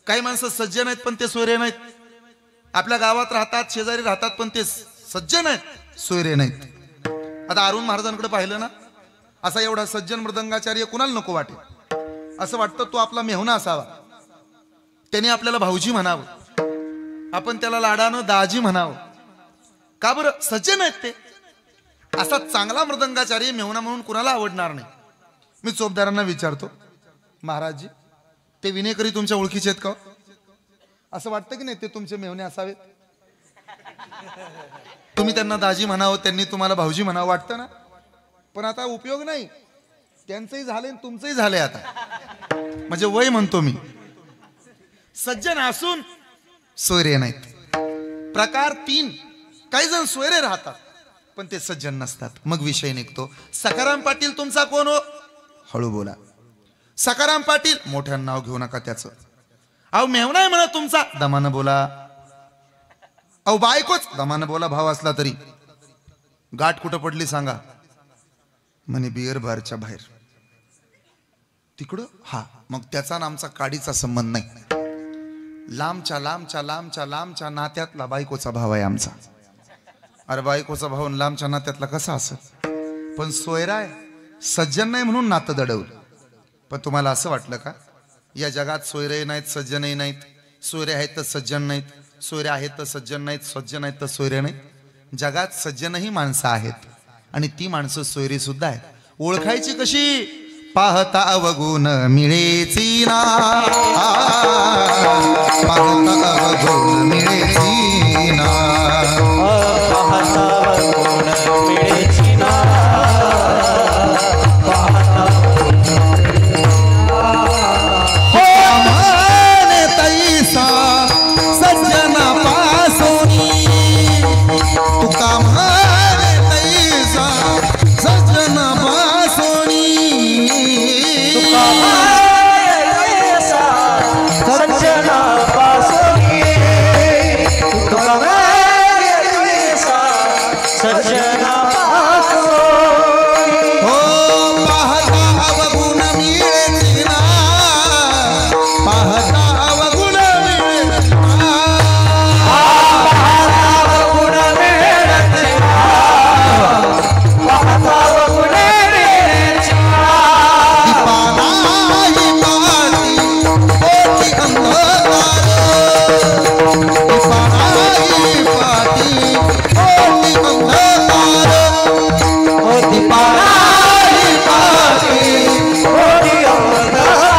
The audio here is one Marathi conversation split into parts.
काही माणसं सज्जन आहेत पण ते सोयरे नाहीत. आपल्या गावात राहतात, शेजारी राहतात, पण ते सज्जन आहेत, सोयरे नाहीत. आता अरुण महाराजांकडे पाहिलं ना, असा एवढा सज्जन मृदंगाचार्य कुणाला नको वाटे. असं वाटतं तो आपला मेहुणा असावा, त्याने आपल्याला भाऊजी म्हणावं, आपण त्याला लाडानं दाजी म्हणावं. का बरं? सज्जन आहेत ते. असा चांगला मृदंगाचार्य मेहुणा म्हणून कुणाला आवडणार नाही. मी चोपदारांना विचारतो, महाराजजी ते विनेकरी तुमच्या ओळखीचे आहेत का? असं वाटतं की नाही ते तुमचे मेहुणे असावेत? तुम्ही त्यांना दाजी म्हणावं, त्यांनी तुम्हाला भाऊजी म्हणावं, वाटतं ना? पण आता उपयोग नाही, त्यांचंही झालंय तुमचंही झालंय आता. म्हणजे वय म्हणतो मी. सज्जन असून सोयरे नाहीत. प्रकार 3. काही जण सोयरे राहतात पण ते सज्जन नसतात. मग विषय निघतो, सखाराम पाटील तुमचा कोण हो? हळू बोला. सखाराम पाटील, मोठ्यानं नाव घेऊ नका त्याचं. अहो मेहुणा आहे म्हणा तुमचा, दमानं बोला. अहो बायकोच, दमानं बोला. भाव असला तरी. गाठ कुठं पडली सांगा? म्हणे बिअर बारच्या बाहेर. तिकडं? हा. मग त्याचा आणि आमचा काडीचा संबंध नाही. लांबच्या लांबच्या लांबच्या लांबच्या नात्यातला बायकोचा भाव आहे आमचा. अरे बायकोचा भाव लांबच्या नात्यातला कसा असेल? पण सोयरा आहे, सज्जन नाही म्हणून नातं दडवलं. पण तुम्हाला असं वाटलं का या जगात सोयरे नाहीत, सज्जनही नाहीत? सोयरे आहेत तर सज्जन नाहीत, सोयरे आहेत तर सज्जन नाहीत, सज्जन आहेत तर सोयरे नाहीत. जगात सज्जनही माणसं आहेत आणि ती माणसं सोयरी सुद्धा आहेत. ओळखायची कशी? पाहता अवगुण मिळेची ना, पाहता अवगुण मिळेची ना, पाहता अवगुण मिळेची ना, पाहता माने तैसा सज्जना पासोनी, तुका माने तैसा सज्जना पासोनी, तुका माने तैसा सज्जना पासोनी, तुका माने तैसा सज्जना पासोनी. हो पाहता अवगुण मिळेची ना, पाहता अवगुण मिळेची ना, पाहता अवगुण मिळेची ना, पाहता अवगुण मिळेची ना. दीपानाही पाटी होती अंधकार, दीपानाही पाटी होती अंधकार,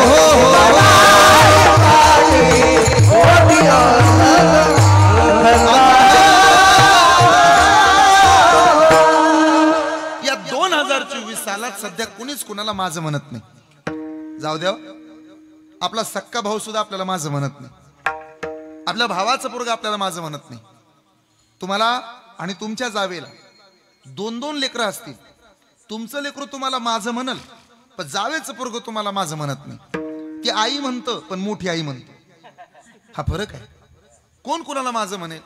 हो दीपानाही पाटी होती अंधकार, या 2024 सालात सध्या कुणीच कुणाला माझं म्हणत नाही. जाऊ द्या, आपला सक्का भाऊ सुद्धा आपल्याला माझं म्हणत नाही. आपल्या भावाचं पोरगं आपल्याला माझं म्हणत नाही. तुम्हाला आणि तुमच्या जावेला 2-2 लेकरं असतील, तुमचं लेकरू तुम्हाला माझं म्हणल, पण जावेचं पोरगं तुम्हाला माझं म्हणत नाही. ती आई म्हणतं पण मोठी आई म्हणतो. हा फरक आहे. कोण कुणाला माझं म्हणेल?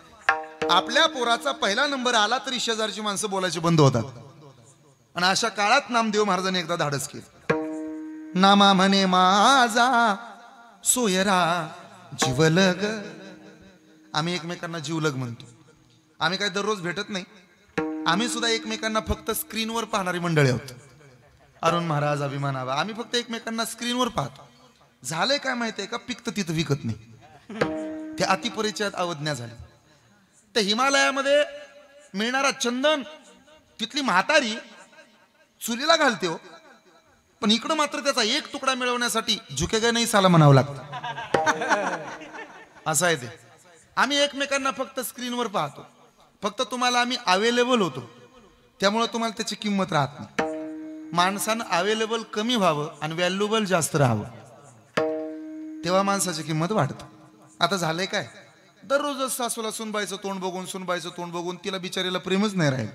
आपल्या पोराचा पहिला नंबर आला तरी शेजारची माणसं बोलायची बंद होतात. आणि अशा काळात नामदेव महाराजांनी एकदा धाडस केलं. नामा म्हणे माझा सोयरा जीवलग. आम्ही एकमेकांना जीवलग म्हणतो. आम्ही काय दररोज भेटत नाही. आम्ही सुद्धा एकमेकांना फक्त स्क्रीनवर पाहणारी मंडळी आहोत. अरुण महाराज, अभिमानावा, आम्ही फक्त एकमेकांना स्क्रीनवर पाहतो. झालंय काय माहितीये का? पिकत तिथं विकत नाही. ते अतिपरिचयात अवज्ञा झाली. त्या हिमालयामध्ये मिळणारा चंदन तिथली म्हातारी चुलीला घालते हो, पण इकडं मात्र त्याचा एक तुकडा मिळवण्यासाठी झुकेगा नाही साला म्हणावं लागतं. असं आहे ते. आम्ही एकमेकांना फक्त स्क्रीनवर पाहतो. फक्त तुम्हाला आम्ही अवेलेबल होतो, त्यामुळे तुम्हाला त्याची किंमत राहत नाही. माणसानं अवेलेबल कमी व्हावं आणि व्हॅल्युएबल जास्त राहावं, तेव्हा माणसाची किंमत वाढते. आता झालंय काय? दररोजच सासूला सुनबाईचं तोंड बघून, सुनबाईचं तोंड बघून तिला बिचारीला प्रेमच नाही राहील.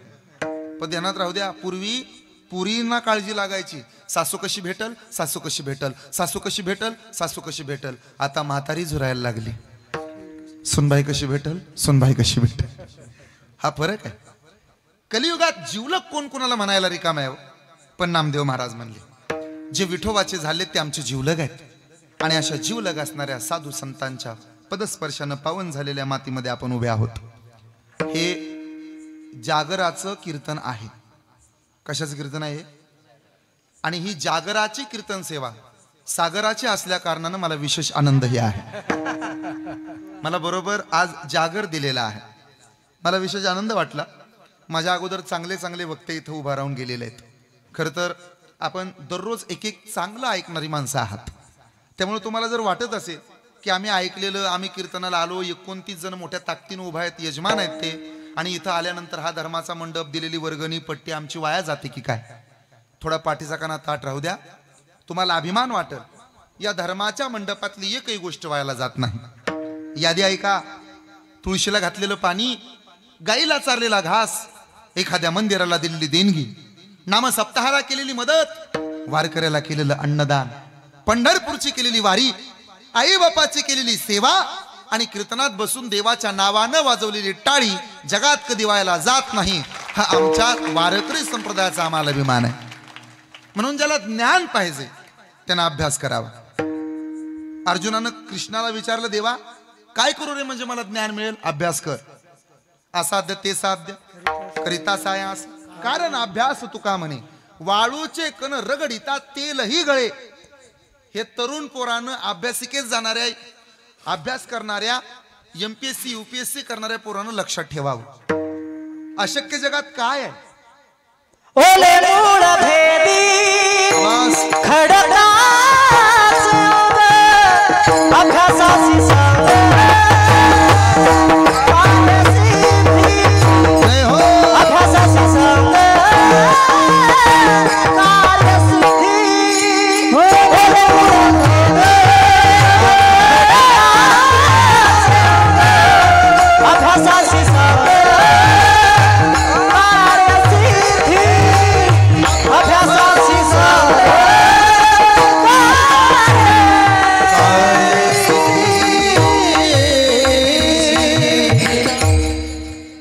पण ध्यानात राहू द्या, पूर्वी पुरींना काळजी लागायची, सासू कशी भेटल, सासू कशी भेटल, सासू कशी भेटल, सासू कशी भेटल. आता म्हातारी झुरायला लागली, सुनबाई कशी भेटल, सुनबाई कशी भेटल. हा फरक आहे. कलियुगात जीवलग कोण कोणाला म्हणायला रिकाम आहे? पण नामदेव महाराज म्हणले, जे विठोबाचे झाले ते आमचे जीवलग आहेत. आणि अशा जीव लगासणाऱ्या साधू संतांच्या पदस्पर्शानं पावन झालेल्या मातीमध्ये आपण उभे आहोत. हे जागराचं कीर्तन आहे. कशाचं कीर्तन आहे? आणि ही जागराची कीर्तन सेवा सागराची असल्या कारणानं मला विशेष आनंदही आहे. मला बरोबर आज जागर दिलेला आहे. मला विशेष आनंद वाटला. माझ्या अगोदर चांगले चांगले वक्ते इथं उभा राहून गेलेले आहेत. खरं तर आपण दररोज एक एक चांगलं ऐकणारी माणसं आहात. त्यामुळे तुम्हाला जर वाटत असेल की आम्ही ऐकलेलं, आम्ही कीर्तनाला आलो, 29 जण मोठ्या ताकदीनं उभा आहेत, यजमान आहेत ते, आणि इथं आल्यानंतर हा धर्माचा मंडप, दिलेली वर्गणी पट्टी आमची वाया जाते की काय? थोडा पाठीचा काना ताट राहू द्या. तुम्हाला अभिमान वाटेल, या धर्माच्या मंडपातली एकही गोष्ट वायाला जात नाही. यादी ऐका. तुळशीला घातलेलं पाणी, गाईला चारलेला घास, एखाद्या मंदिराला दिलेली देणगी, नामसप्ताहाला केलेली मदत, वारकऱ्याला केलेलं अन्नदान, पंढरपूरची केलेली वारी, आई बापाची केलेली सेवा आणि कीर्तनात बसून देवाच्या नावानं वाजवलेली टाळी जगात कधी वायाला जात नाही. हा आमच्या वारकरी संप्रदायाचा आम्हाला अभिमान आहे. म्हणून ज्याला ज्ञान पाहिजे त्यानं अभ्यास करावा. अर्जुनानं कृष्णाला विचारलं, देवा काय करू रे म्हणजे मला ज्ञान मिळेल? अभ्यास कर. असाध्य ते साध्य करिता सायास, कारण अभ्यास तुका म्हणे. वाळूचे कण रगडिता तेलही गळे. हे तरुण पोरानं अभ्यासिकेत जाणाऱ्या, अभ्यास करणाऱ्या, MPSC UPSC करणाऱ्या पोरानं लक्षात ठेवावं. अशक्य जगात काय आहे? ओले मूळ भेदी खडका अभ्यासाची सांग अभ्यासाची सांग कार्यसिद्धी. ओले मूळ अभ्यासाची सांग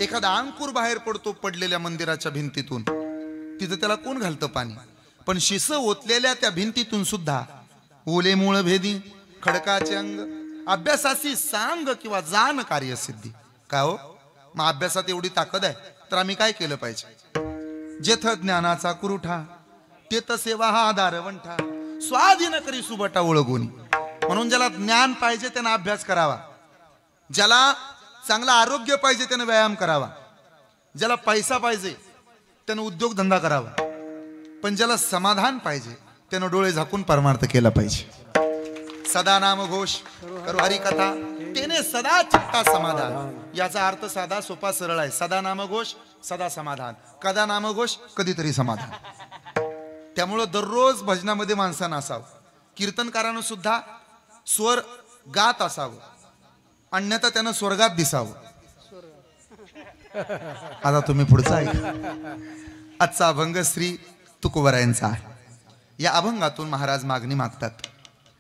एखादा अंकुर बाहेर पडतो पडलेल्या मंदिराच्या भिंतीतून, तिथं त्याला कोण घालतं पाणी? पण शिस ओतलेल्या त्या भिंतीतून सुद्धा ओले मूळ भेदी खडकाचे अंग अभ्यासाची सांग किंवा जाण कार्यसिद्धी. का हो? मग अभ्यासात एवढी ताकद आहे तर आम्ही काय केलं पाहिजे? जेथ ज्ञानाचा कुरुठा तेथ सेवा हा आधार वंठा, स्वाधीन करी सुबटा ओळगोनी. म्हणून ज्याला ज्ञान पाहिजे त्यानं अभ्यास करावा. ज्याला चांगलं आरोग्य पाहिजे त्यानं व्यायाम करावा. ज्याला पैसा पाहिजे त्यानं उद्योगधंदा करावा. पण ज्याला समाधान पाहिजे त्यानं डोळे झाकून परमार्थ केला पाहिजे. सदा नाम घोष करू हरी कथा तेने सदा चित्ता समाधान. याचा अर्थ साधा सोपा सरळ आहे. सदा नाम घोष सदा समाधान, कदा नाम घोष कधीतरी समाधान. त्यामुळं दररोज भजनामध्ये माणसानं असावं. कीर्तनकारानं सुद्धा स्वर गात असावं, अन्यथा त्यानं स्वर्गात दिसावं. आता तुम्ही पुढचा ऐका. आजचा अभंग श्री तुकोबरायांचा आहे. या अभंगातून महाराज मागणी मागतात.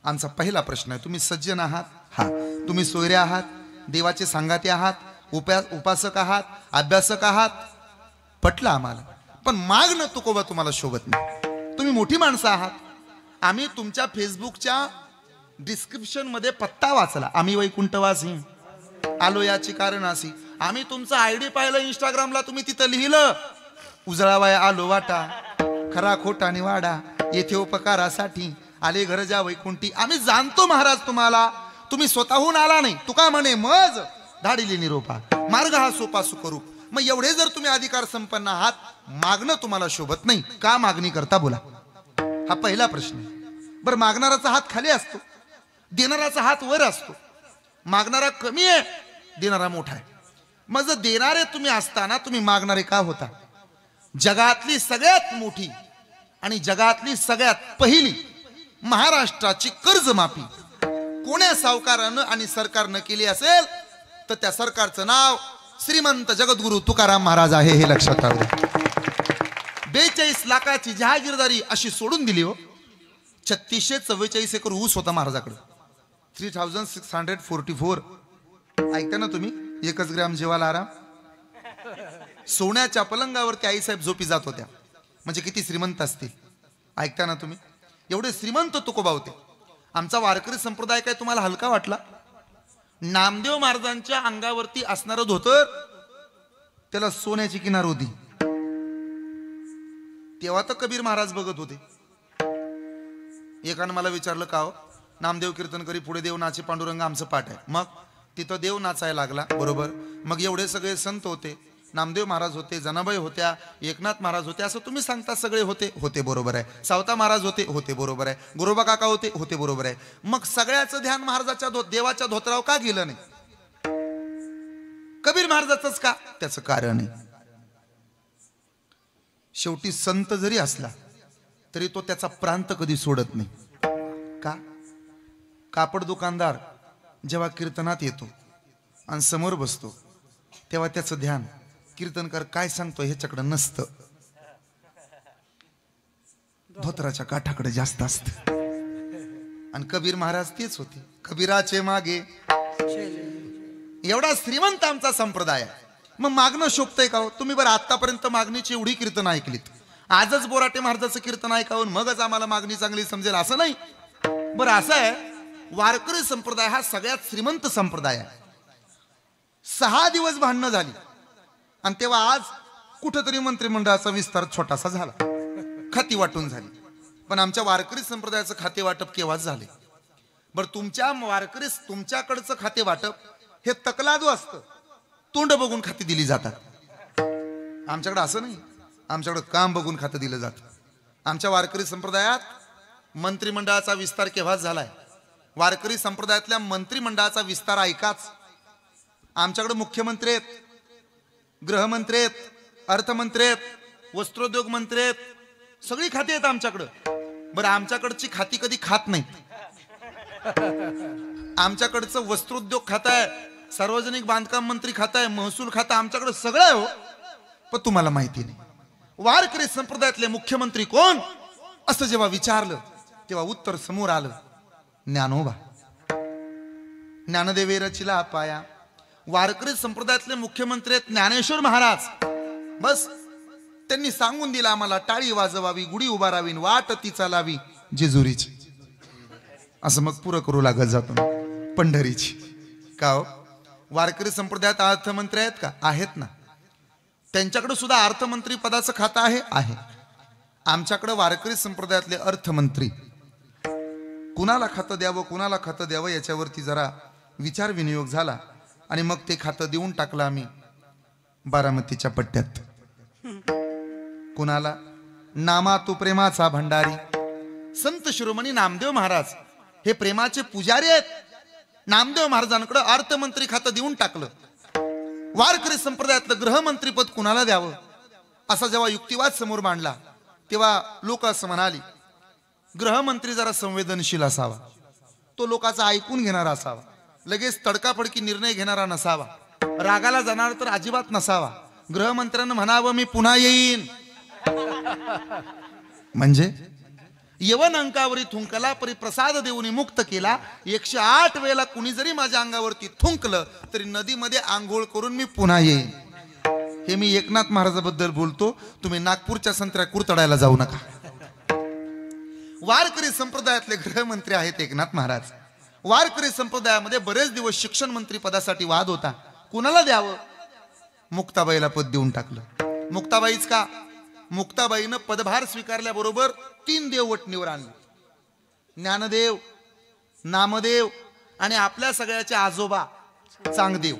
आमचा पहिला प्रश्न आहे, तुम्ही सज्जन आहात? हा. तुम्ही सोयरे आहात, देवाचे सांगाते आहात, उपासक आहात, अभ्यासक आहात, पटलं आम्हाला. पण मागणं तुकोबा तुम्हाला शोभत नाही. तुम्ही मोठी माणसं आहात. आम्ही तुमच्या फेसबुकच्या डिस्क्रिप्शन मध्ये पत्ता वाचला, आम्ही वैकुंठवासी आलो याची कारण अशी. आम्ही तुमचा ID पाहिलं इंस्टाग्रामला, तुम्ही तिथं लिहिलं उजळावाय आलो वाटा, खरा खोटा निवाडा, येथे उपकारासाठी आले घर जा वैकुंठी. आम्ही जाणतो महाराज तुम्हाला, तुम्ही स्वतःहून आला नाही. तुका म्हणे मज धाडिली निरोपा, मार्ग हा सोपा सुखरूप. मग एवढे जर तुम्ही अधिकार संपन्न आहात, मागणं तुम्हाला शोभत नाही. का मागणी करता बोला? हा पहिला प्रश्न. बरं, मागणाराचा हात खाली असतो, देणाराचा हात वर असतो. मागणारा कमी आहे, देणारा मोठा आहे. मग जर देणारे तुम्ही असताना तुम्ही मागणारे का होता? जगातली सगळ्यात मोठी आणि जगातली सगळ्यात पहिली महाराष्ट्राची कर्जमाफी कोण्या सावकारानं आणि सरकारनं केली असेल तर त्या सरकारचं नाव श्रीमंत जगद्गुरु तुकाराम महाराज आहे, हे लक्षात राहू द्या. 42 लाखाची जहागीरदारी अशी सोडून दिली हो. 3644 एकर ऊस होता महाराजाकडे. 3644. ऐकता ना तुम्ही? 1 ग्रॅम जेवायला आराम. सोन्याच्या पलंगावरती आईसाहेब झोपी जात होत्या. म्हणजे किती श्रीमंत असतील. ऐकता ना तुम्ही? एवढे श्रीमंत तुकोबा होते. आमचा वारकरी संप्रदाय काय तुम्हाला हलका वाटला? नामदेव महाराजांच्या अंगावरती असणारं धोतर त्याला सोन्याची किनार होती. तेव्हा तर कबीर महाराज बघत होते. एकानं मला विचारलं, का हो नामदेव कीर्तन करी, पुढे देव नाचे पांडुरंग आमचं पाठ आहे. मग तिथं देव नाचायला लागला, बरोबर. मग एवढे सगळे संत होते, नामदेव महाराज होते, जनाबाई होत्या, एकनाथ महाराज होते, असं तुम्ही सांगता सगळे होते, होते बरोबर आहे. सावता महाराज होते, होते बरोबर आहे. गुरोबा काका होते, होते बरोबर आहे. मग सगळ्याचं ध्यान महाराजाच्या देवाच्या धोत्रावर का गेलं नाही? कबीर महाराजाचंच का? त्याचं कारण आहे, शेवटी संत जरी असला तरी तो त्याचा प्रांत कधी सोडत नाही. का? कापड दुकानदार जेव्हा कीर्तनात येतो आणि समोर बसतो तेव्हा त्याचं ध्यान कीर्तनकार काय सांगतो ह्याच्याकडे नसतं, धोत्राच्या काठाकडे जास्त असतं. आणि कबीर महाराज तेच होते, कबीराचे मागे. एवढा श्रीमंत आमचा संप्रदाय आहे. मग मागणं शोभतंय का हो? तुम्ही बरं आतापर्यंत मागणीची एवढी कीर्तन ऐकलीत, आजच बोराटे महाराजाचं कीर्तन ऐकावून मगच आम्हाला मागणी चांगली समजेल असं नाही. बरं असं आहे, वारकरी संप्रदाय हा सगळ्यात श्रीमंत संप्रदाय आहे. 6 दिवस भांडणं झाली आणि तेव्हा आज कुठंतरी मंत्रिमंडळाचा विस्तार छोटासा झाला, खाती वाटून झाली. पण आमच्या वारकरी संप्रदायाचं खाते वाटप केव्हाच झाले? बरं तुमच्याकडचं खाते वाटप हे तकलादू असतं, तोंड बघून खाती दिली जातात. आमच्याकडे असं नाही, आमच्याकडे काम बघून खातं दिलं जातं. आमच्या वारकरी संप्रदायात मंत्रिमंडळाचा विस्तार केव्हाच झालाय? वारकरी संप्रदायातल्या मंत्रिमंडळाचा विस्तार ऐकाच. आमच्याकडे मुख्यमंत्री आहेत, गृहमंत्री आहेत, अर्थमंत्री आहेत, वस्त्रोद्योग मंत्री आहेत, सगळी खाती आहेत आमच्याकडं. बरं आमच्याकडची खाती कधी खात नाहीत. आमच्याकडचं वस्त्रोद्योग खातं आहे, सार्वजनिक बांधकाम मंत्री खातं आहे, महसूल खातं, आमच्याकडे सगळं आहे हो. पण तुम्हाला माहिती नाही वारकरी संप्रदायातले मुख्यमंत्री कोण असं जेव्हा विचारलं तेव्हा उत्तर समोर आलं, ज्ञानोबा. ज्ञानदेवे रचिला पाया. वारकरी संप्रदायातले मुख्यमंत्री आहेत ज्ञानेश्वर महाराज. बस त्यांनी सांगून दिलं आम्हाला, टाळी वाजवावी, गुढी उभारावी, वाट ती चालावी जेजुरीची. असं मग पुरं करू लागत जातो पंढरीची. का हो? वारकरी संप्रदायात अर्थमंत्री आहेत का? आहेत ना. त्यांच्याकडे सुद्धा अर्थमंत्री पदाचं खातं आहे. आमच्याकडे वारकरी संप्रदायातले अर्थमंत्री कुणाला खातं द्यावं, कुणाला खातं द्यावं याच्यावरती जरा विचार विनियोग झाला आणि मग ते खातं देऊन टाकलं आम्ही बारामतीच्या पट्ट्यात. कुणाला? नामा तू प्रेमाचा भंडारी. संत शिरोमणी नामदेव महाराज हे प्रेमाचे पुजारी आहेत. नामदेव महाराजांकडे अर्थमंत्री खातं देऊन टाकलं. वारकरी संप्रदायातलं गृहमंत्री पद कुणाला द्यावं असा जेव्हा युक्तिवाद समोर मांडला तेव्हा लोक असं म्हणाली, गृहमंत्री जरा संवेदनशील असावा, तो लोकांचा ऐकून घेणारा असावा, लगेच तडकाफडकी निर्णय घेणारा नसावा, रागाला जाणार तर अजिबात नसावा. गृहमंत्र्यांना म्हणावं मी पुन्हा येईन. म्हणजे यवन अंकावरी थुंकला परी प्रसाद देऊन मुक्त केला. 108 वेळेला कुणी जरी माझ्या अंगावरती थुंकलं तरी नदीमध्ये आंघोळ करून मी पुन्हा येईन. हे मी एकनाथ महाराजाबद्दल बोलतो, तुम्ही नागपूरच्या संत्र्या कुरतडायला जाऊ नका. वारकरी संप्रदायातले गृहमंत्री आहेत एकनाथ महाराज. वारकरी संप्रदायामध्ये बरेच दिवस शिक्षण मंत्री पदासाठी वाद होता, कुणाला द्यावं? मुक्ताबाईला पद देऊन टाकलं. मुक्ताबाईच का? मुक्ताबाईनं पदभार स्वीकारल्याबरोबर 3 देव वटणीवर आणले, ज्ञानदेव, नामदेव आणि आपल्या सगळ्याचे आजोबा चांगदेव.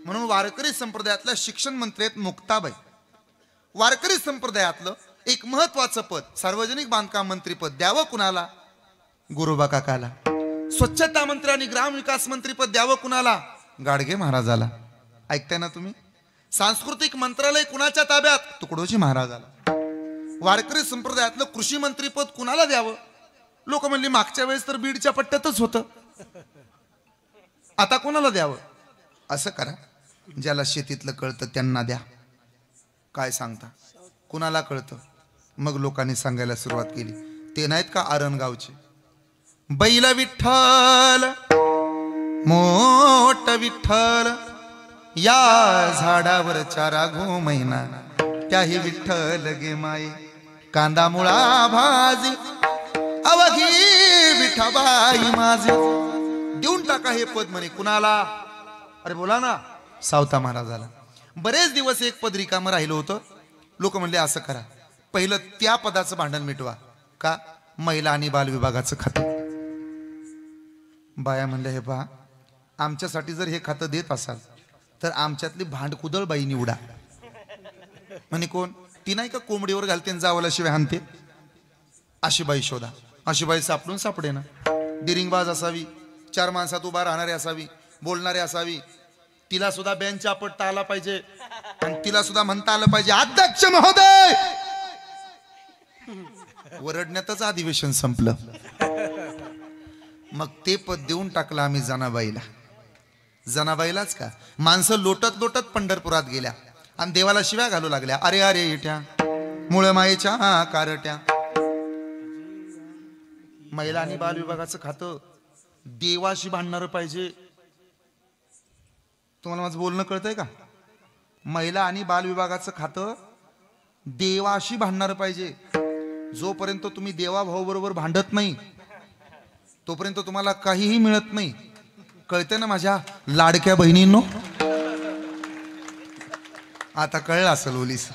म्हणून वारकरी संप्रदायातल्या शिक्षण मंत्री आहेत मुक्ताबाई. वारकरी संप्रदायातलं एक महत्वाचं पद सार्वजनिक बांधकाम मंत्री पद द्यावं कुणाला? गुरोबा काकाला. स्वच्छता मंत्री आणि ग्रामविकास मंत्री पद द्यावं कुणाला? गाडगे महाराजाला. ऐकताय ना तुम्ही? सांस्कृतिक मंत्रालय कुणाच्या ताब्यात? तुकडोजी महाराजाला. वारकरी संप्रदायातलं कृषी मंत्री पद कुणाला द्यावं? लोक म्हणली मागच्या वेळेस तर बीडच्या पट्ट्यातच होतं, आता कोणाला द्यावं? असं करा, ज्याला शेतीतलं कळतं त्यांना द्या. काय सांगता? कुणाला कळतं? मग लोकांनी सांगायला सुरुवात केली, ते नाहीत का आरणगावचे? बैल विठ्ठल मोठ विठ्ठल, या झाडावर चारा घो महिना, त्याही विठ्ठल गे माई, कांदा मुळा भाजी अवघी विठाबाई माझे देऊन टाका हे पद म्हणे. कुणाला? अरे बोला ना. सावता महाराजाला. बरेच दिवस एक पद रिकामं राहिलं होतं. लोक म्हणले असं करा, पहिलं त्या पदाचं भांडण मिटवा. का? महिला आणि बाल विभागाचं खातं. बाया म्हणले हे पहा, आमच्यासाठी जर हे खातं देत असाल तर आमच्यातली भांडकुदळ बाई निवडा. म्हणे कोण? ती नाही का कोंबडीवर घालते आणि जावाला शिवाय हाणते, अशी बाई शोधा. अशी बाई सापडून सापडे ना. डिरिंगबाज असावी, 4 माणसात उभा राहणारी असावी, बोलणारी असावी, तिला सुद्धा बेंच आपटता आला पाहिजे आणि तिला सुद्धा म्हणता आलं पाहिजे अध्यक्ष महोदय. वरडण्यातच अधिवेशन संपलं. मग ते पद देऊन टाकलं आम्ही जनाबाईला. जनाबाईलाच का? माणसं लोटत लोटत पंढरपुरात गेल्या आणि देवाला शिव्या घालू लागल्या. अरे अरे इट्या मुळ मायेच्या कारट्या. महिला आणि बाल विभागाचं खातं देवाशी भांडणार पाहिजे. तुम्हाला माझं बोलणं कळतंय का? महिला आणि बाल विभागाचं खातं देवाशी भांडणार पाहिजे. जोपर्यंत तुम्ही देवा भाऊ बरोबर भांडत नाही तोपर्यंत तुम्हाला काहीही मिळत नाही. कळतंय ना माझ्या लाडक्या बहिणींनो? आता कळलं असेल ओलीस.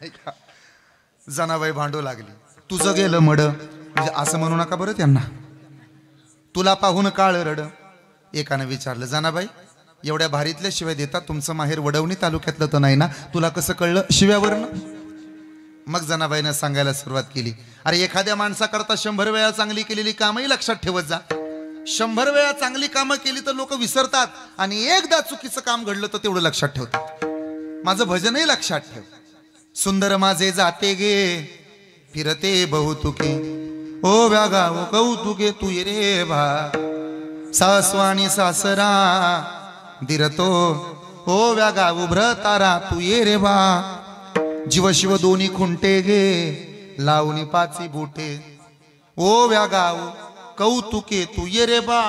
ऐका, जनाबाई भांडू लागली. तुझं गेलं मड. म्हणजे असं म्हणू नका बरं त्यांना. तुला पाहून काळ रड. एकानं विचारलं, जनाबाई एवढ्या भारीतल्या शिव्या देतात, तुमचं माहेर वडवणी तालुक्यातलं तर नाही ना? तुला कसं कळलं शिव्यावरनं? मग जनाबाईनं सांगायला सुरुवात केली, अरे एखाद्या माणसाकरता 100 वेळा चांगली केलेली कामही लक्षात ठेवत जा. 100 वेळा चांगली कामं केली तर लोक विसरतात आणि एकदा चुकीचं काम घडलं तर तेवढं लक्षात ठेवतात. माझं भजनही लक्षात ठेव. सुंदर माझे जाते गे फिरते बहुतुके, ओ व्यागा ओ कौतुके तू ये रे भा. सासू आणि सासरा दिरतो, ओ व्यागा उभ्र तारा तू ये रे बा. जीव शिव दोन्ही खुंटे गे लावणी 5 बोटे, ओ व्यागाव कौतुके तू ये रे बा.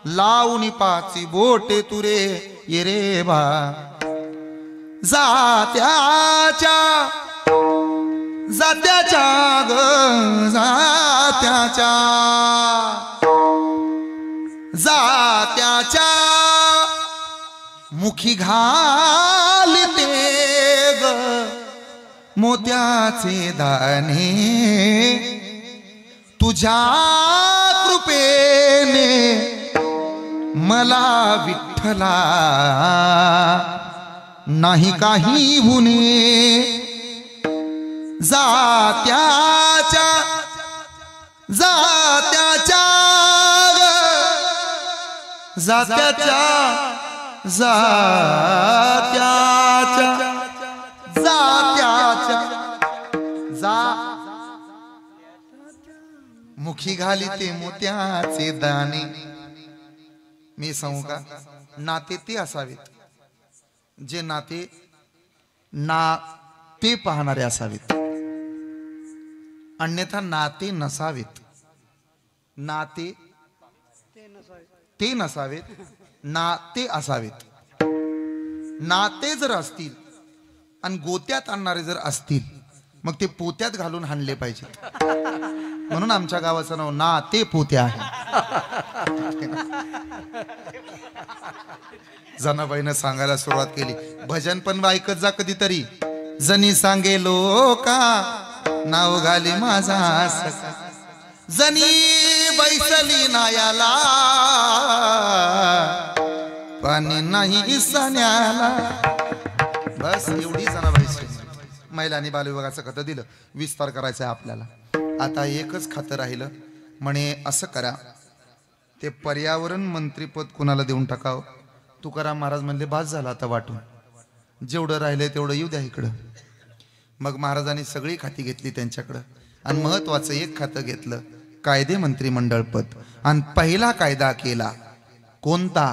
लावणी 5 बोटे तू रे ये रे बा. जात्याच्या जात्याच्या ग जात्याच्या जात्याच्या मुखी घालते ग मोत्याचे दाणे. तुझ्या कृपेने मला विठ्ठला नाही काही उणे. जात्याच्या जात्याच्या जात्याच्या जात्याच्या जात्याच्या जा मुखी घाली ते मोत्याचे दाणे. मी सांगू का? नाते ते असावेत जे नाते पाहणारे असावेत, अन्यथा नाते नसावेत. नाते ते नसावेत, नाते असावेत. नाते जर असतील आणि गोत्यात आणणारे जर असतील मग ते पोत्यात घालून हाणले पाहिजेत. म्हणून आमच्या गावाचं नाव नाते पोत्या आहे. जनाबाईनं सांगायला सुरुवात केली. भजन पण ऐकत जा कधीतरी. जनी सांगे लोका नाव घाली माझा जनी बैसली नायाला पाणी नाही सण्याला. बस एवढी जनाबाई. महिला आणि बाल विभागाचं खातं दिलं. विस्तार करायचा आहे आपल्याला. आता एकच खातं राहिलं. म्हणे असं करा, ते पर्यावरण मंत्रीपद कुणाला देऊन टाकावं. तुकाराम महाराज म्हणले बास झालं आता वाटून, जेवढं राहिलंय तेवढं येऊ द्या इकडं. मग महाराजांनी सगळी खाती घेतली त्यांच्याकडं आणि महत्वाचं एक खातं घेतलं, कायदे मंत्रिमंडळ पद. आणि पहिला कायदा केला कोणता?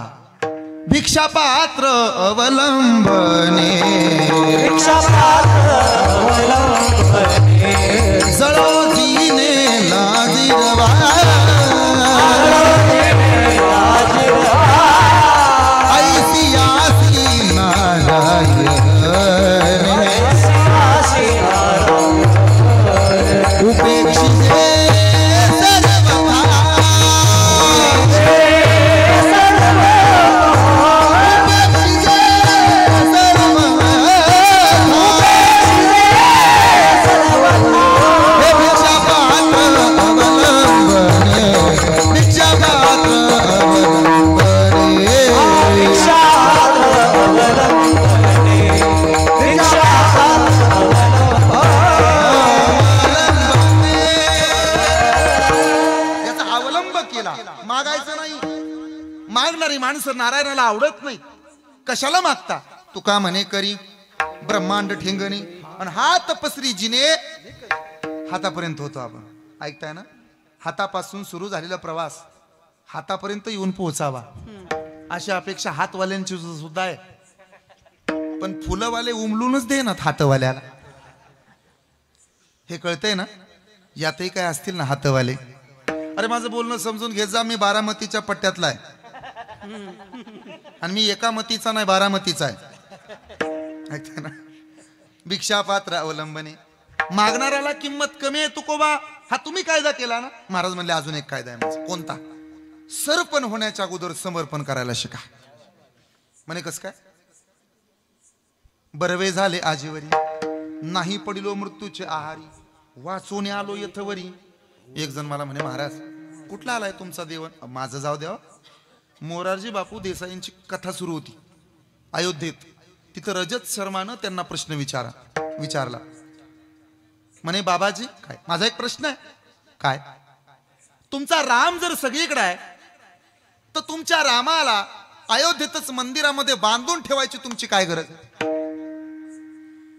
भिक्षापात्र अवलंबने. जळो दिने लाजिरवा ऐतिहासी उपेक्षिते सर्वथा नारायणाला आवडत नाही, कशाला मागता? तुका म्हणे करी ब्रह्मांड ठेंगणी, आणि हा तपस्वी जिने हातापर्यंत होतो. आपण ऐकताय ना, हातापासून सुरू झालेला प्रवास हातापर्यंत येऊन पोहोचावा अशी अपेक्षा हातवाल्यांची सुद्धा आहे. पण फुलंवाले उमलूनच देणार हातवाल्याला. हे कळतंय ना? यातही काय असतील ना हातवाले. अरे माझं बोलणं समजून घेत जा, मी बारामतीच्या पट्ट्यातला आहे आणि मी एका मतीचा नाही, बारामतीचा आहे. ऐकताय ना? भिक्षापात्र अवलंबने, मागणाऱ्याला किंमत कमी आहे. तुकोबा हा तुम्ही कायदा केला ना? महाराज म्हणले अजून एक कायदा आहे माझा. कोणता? सरपण होण्याच्या अगोदर समर्पण करायला शिका. म्हणे कस काय? बरवे झाले आजीवरी, नाही पडिलो मृत्यूचे आहारी, वाचून आलो यथवरी. एक जण मला म्हणे महाराज कुठला आलाय तुमचा देवन? माझं जाऊ द्या. मोरारजी बापू देसाईंची कथा सुरू होती अयोध्येत. तिथं रजत शर्मानं त्यांना प्रश्न विचारला. म्हणे बाबाजी काय, माझा एक प्रश्न आहे. काय? तुमचा राम जर सगळीकडे आहे तर तुमच्या रामाला अयोध्येतच मंदिरामध्ये बांधून ठेवायची तुमची काय गरज?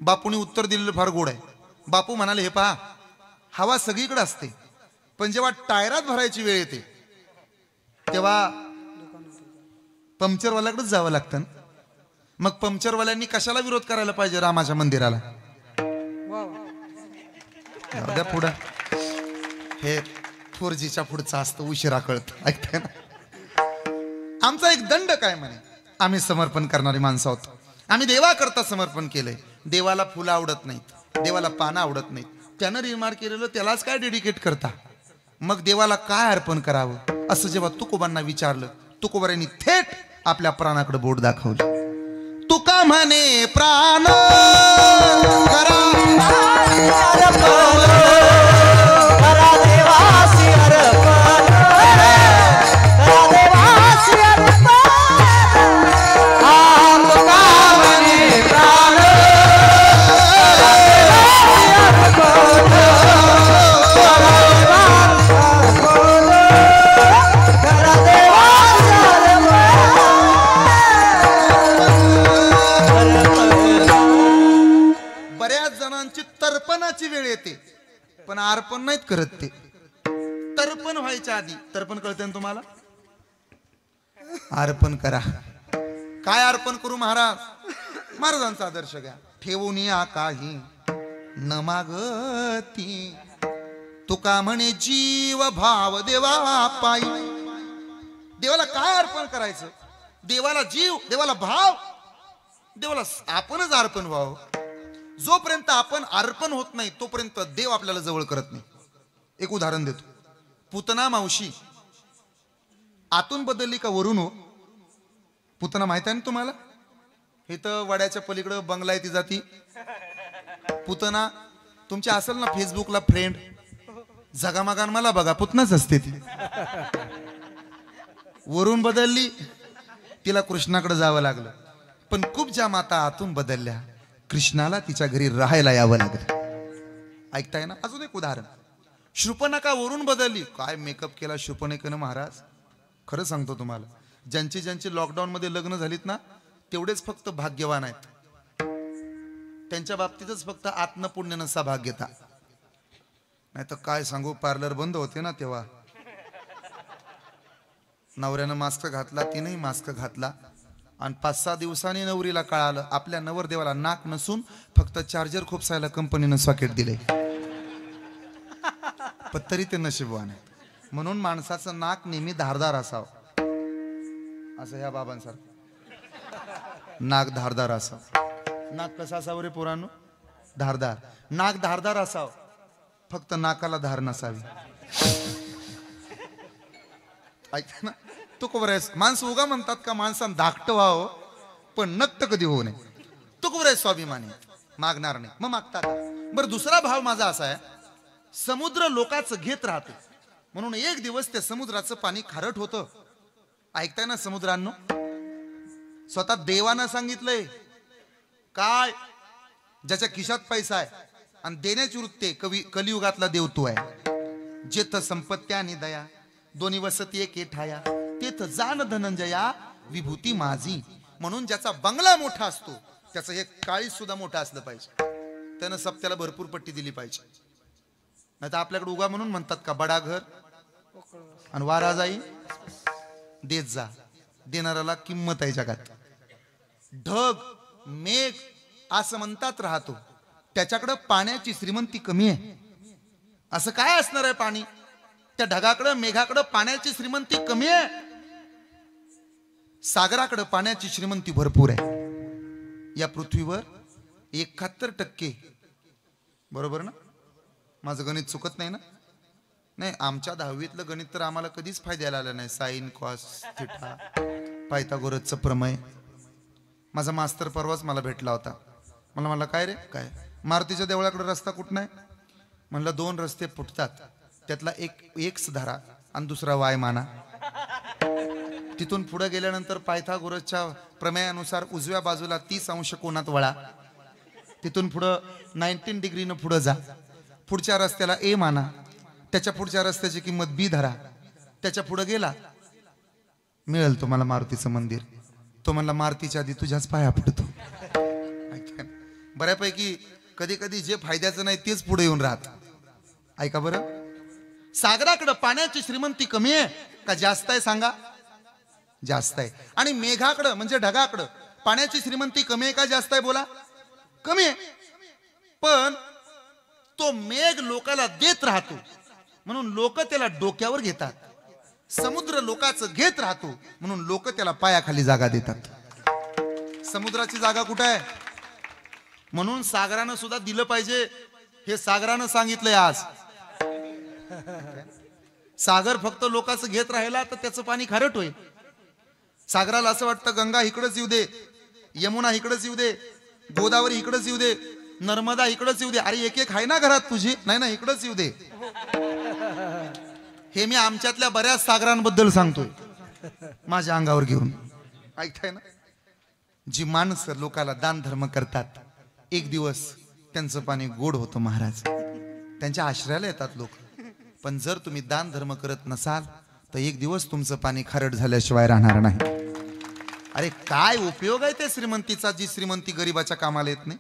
बापूने उत्तर दिलेलं फार गोड आहे. बापू म्हणाले, हे पहा, हवा सगळीकडे असते, पण जेव्हा टायरात भरायची वेळ येते तेव्हा पंक्चरवाल्याकडेच जावं लागतं. मग पंक्चरवाल्यांनी कशाला विरोध करायला पाहिजे रामाच्या मंदिराला? पुढं हे 4Gच्या पुढचं असतं, उशिरा कळत. ऐकताय ना? आमचा एक दंड काय म्हणे, आम्ही समर्पण करणारी माणसं आहोत. आम्ही देवाकरता समर्पण केलंय. देवाला फुलं आवडत नाहीत, देवाला पानं आवडत नाहीत. त्यानं रिमार्क केलेलं त्यालाच काय डेडिकेट करता? मग देवाला काय अर्पण करावं असं जेव्हा तुकोबांना विचारलं, तुकोबांनी थेट आपल्या प्राणाकडे बोट दाखवलं. तुका म्हणे प्राण करा वेळ येते पण अर्पण नाहीत करत. ते तर्पण व्हायच्या आधी, तर्पण कळते ना तुम्हाला? अर्पण करा. काय अर्पण करू महाराज? महाराजांचा आदर्श घ्या. ठेवून या काही न मागती, तुका म्हणे जीव भाव देवा पायी. देवाला काय अर्पण करायचं? देवाला जीव, देवाला भाव, देवाला आपणच अर्पण व्हावं. जोपर्यंत आपण अर्पण होत नाही तोपर्यंत देव आपल्याला जवळ करत नाही. एक उदाहरण देतो. पुतना मावशी आतून बदलली का वरून? हो, पुतना माहित आहे ना तुम्हाला? हे तर वड्याच्या पलीकडे बंगला आहे तिचा. ती पुतना तुमच्या असेल ना फेसबुकला फ्रेंड, जगामागान मला बघा, पुतनाच असते ती. वरून बदलली, तिला कृष्णाकडे जावं लागलं. पण खूप ज्या माता आतून बदलल्या, कृष्णाला तिच्या घरी राहायला यावं लागलं. ऐकताय ना? अजून एक उदाहरण. शृपणखा वरून बदलली. काय मेकअप केला शृपणखेनं महाराज. खरं सांगतो तुम्हाला, ज्यांची ज्यांची लॉकडाऊन मध्ये लग्न झालीत ना तेवढेच फक्त भाग्यवान आहेत. त्यांच्या बाबतीतच फक्त आत्म पुण्य नसा भाग घेता. नाही तर काय सांगू, पार्लर बंद होते ना तेव्हा नवऱ्यानं मास्क घातला, तिनेही मास्क घातला, आणि 5-6 दिवसांनी नवरीला कळालं आपल्या नवरदेवाला नाक नसून फक्त चार्जर खोपसायला कंपनीनं सॉकेट दिले. पण तरी ते नशीबवान आहे. म्हणून माणसाचं नाक नेहमी धारदार असावं. असं ह्या बाबांसारखं नाक धारदार असावं. नाक कसं असावं रे पोरांनो? धारदार. नाक धारदार असावं, फक्त नाकाला धार नसावी. ऐका ना, तू कोबरायस. माणसं उगा म्हणतात का माणसानं धाकटं व्हावं पण नक्त कधी होऊ नये. तू कोबरायस स्वाभिमानी, मागणार नाही. मग मागता का? बरं, दुसरा भाव माझा असा आहे, समुद्र लोकांचं घेत राहतो म्हणून एक दिवस त्या समुद्राचं पाणी खारट होतं. ऐकताय ना समुद्रांनो? स्वतः देवानं सांगितलंय काय, ज्याच्या खिशात पैसा आहे आणि देण्याची वृत्ती कलियुगातला देव तू आहे. जेथ संपत्ती आणि दया दोन्ही वसती एके ठाया, तेथ जाण धनंजया विभूती माझी. म्हणून ज्याचा बंगला मोठा असतो त्याचं हे काळीज सुद्धा मोठं असलं पाहिजे, त्यानं सप्त्याला भरपूर पट्टी दिली पाहिजे. नाही तर आपल्याकडे उगा म्हणून म्हणतात का बडा घर आणि वारा जाई देत जा, देणाऱ्याला किंमत आहे जगात. ढग मेघ असं म्हणतात राहतो, त्याच्याकडं पाण्याची श्रीमंती कमी आहे. असं काय असणार आहे पाणी? त्या ढगाकडं मेघाकडं पाण्याची श्रीमंती कमी आहे. सागराकडं पाण्याची श्रीमंती भरपूर आहे. या पृथ्वीवर 71%, बरोबर ना? माझं गणित चुकत नाही ना? नाही, आमच्या 10वीतलं गणित तर आम्हाला कधीच फायद्याला आलं नाही. साइन कॉस थिटा पायथागोरसचं प्रमेय. माझा मास्तर परवाच मला भेटला होता. मला म्हणला काय रे, काय मारुतीच्या देवळाकडे रस्ता कुठं नाही? म्हणलं 2 रस्ते फुटतात, त्यातला एक एक्स धरा आणि दुसरा वाय माना. तिथून पुढे गेल्यानंतर पायथागोरसच्या प्रमेयानुसार उजव्या बाजूला 30 अंश कोनात वळा. तिथून पुढं 19 डिग्रीनं पुढं जा. पुढच्या रस्त्याला ए माना, त्याच्या पुढच्या रस्त्याची किंमत बी धरा. त्याच्या पुढे गेला मिळेल तुम्हाला मारुतीचं मंदिर. तो म्हणला मारुतीच्या आधी तुझ्याच पाया पडतो. बऱ्यापैकी कधी कधी जे फायद्याचं नाही तेच पुढे येऊन राहत. ऐका बरं, सागराकडं पाण्याची श्रीमंती कमी आहे का जास्त आहे? सांगा. जास्त आहे. आणि मेघाकडं म्हणजे ढगाकडं पाण्याची श्रीमंती कमी आहे का जास्त आहे? बोला. कमी आहे. पण तो मेघ लोकाला देत राहतो म्हणून लोक त्याला डोक्यावर घेतात. समुद्र लोकाचं घेत राहतो म्हणून लोक त्याला पायाखाली जागा देतात. समुद्राची जागा कुठं आहे? म्हणून सागरानं सुद्धा दिलं पाहिजे. हे सागरानं सांगितलंय आज. सागर फक्त लोकांचं घेत राहिला तर त्याचं पाणी खारट होईल. सागराला असं वाटतं गंगा इकडंच येऊ दे, यमुना इकडंच येऊ दे, गोदावरी इकडंच येऊ दे, नर्मदा इकडंच येऊ दे. अरे एक एक आहे ना घरात तुझी, नाही ना इकडंच येऊ दे. हे मी आमच्यातल्या बऱ्याच सागरांबद्दल सांगतोय माझ्या अंगावर घेऊन. ऐकताय ना? जी माणसं लोकाला दान धर्म करतात एक दिवस त्यांचं पाणी गोड होतं महाराज. त्यांच्या आश्रयाला येतात लोक. पण जर तुम्ही दान धर्म करत नसाल तर एक दिवस तुमचं पाणी खारट झाल्याशिवाय राहणार नाही. अरे काय उपयोग आहे त्या श्रीमंतीचा जी श्रीमंती गरिबाच्या कामाला येत नाही?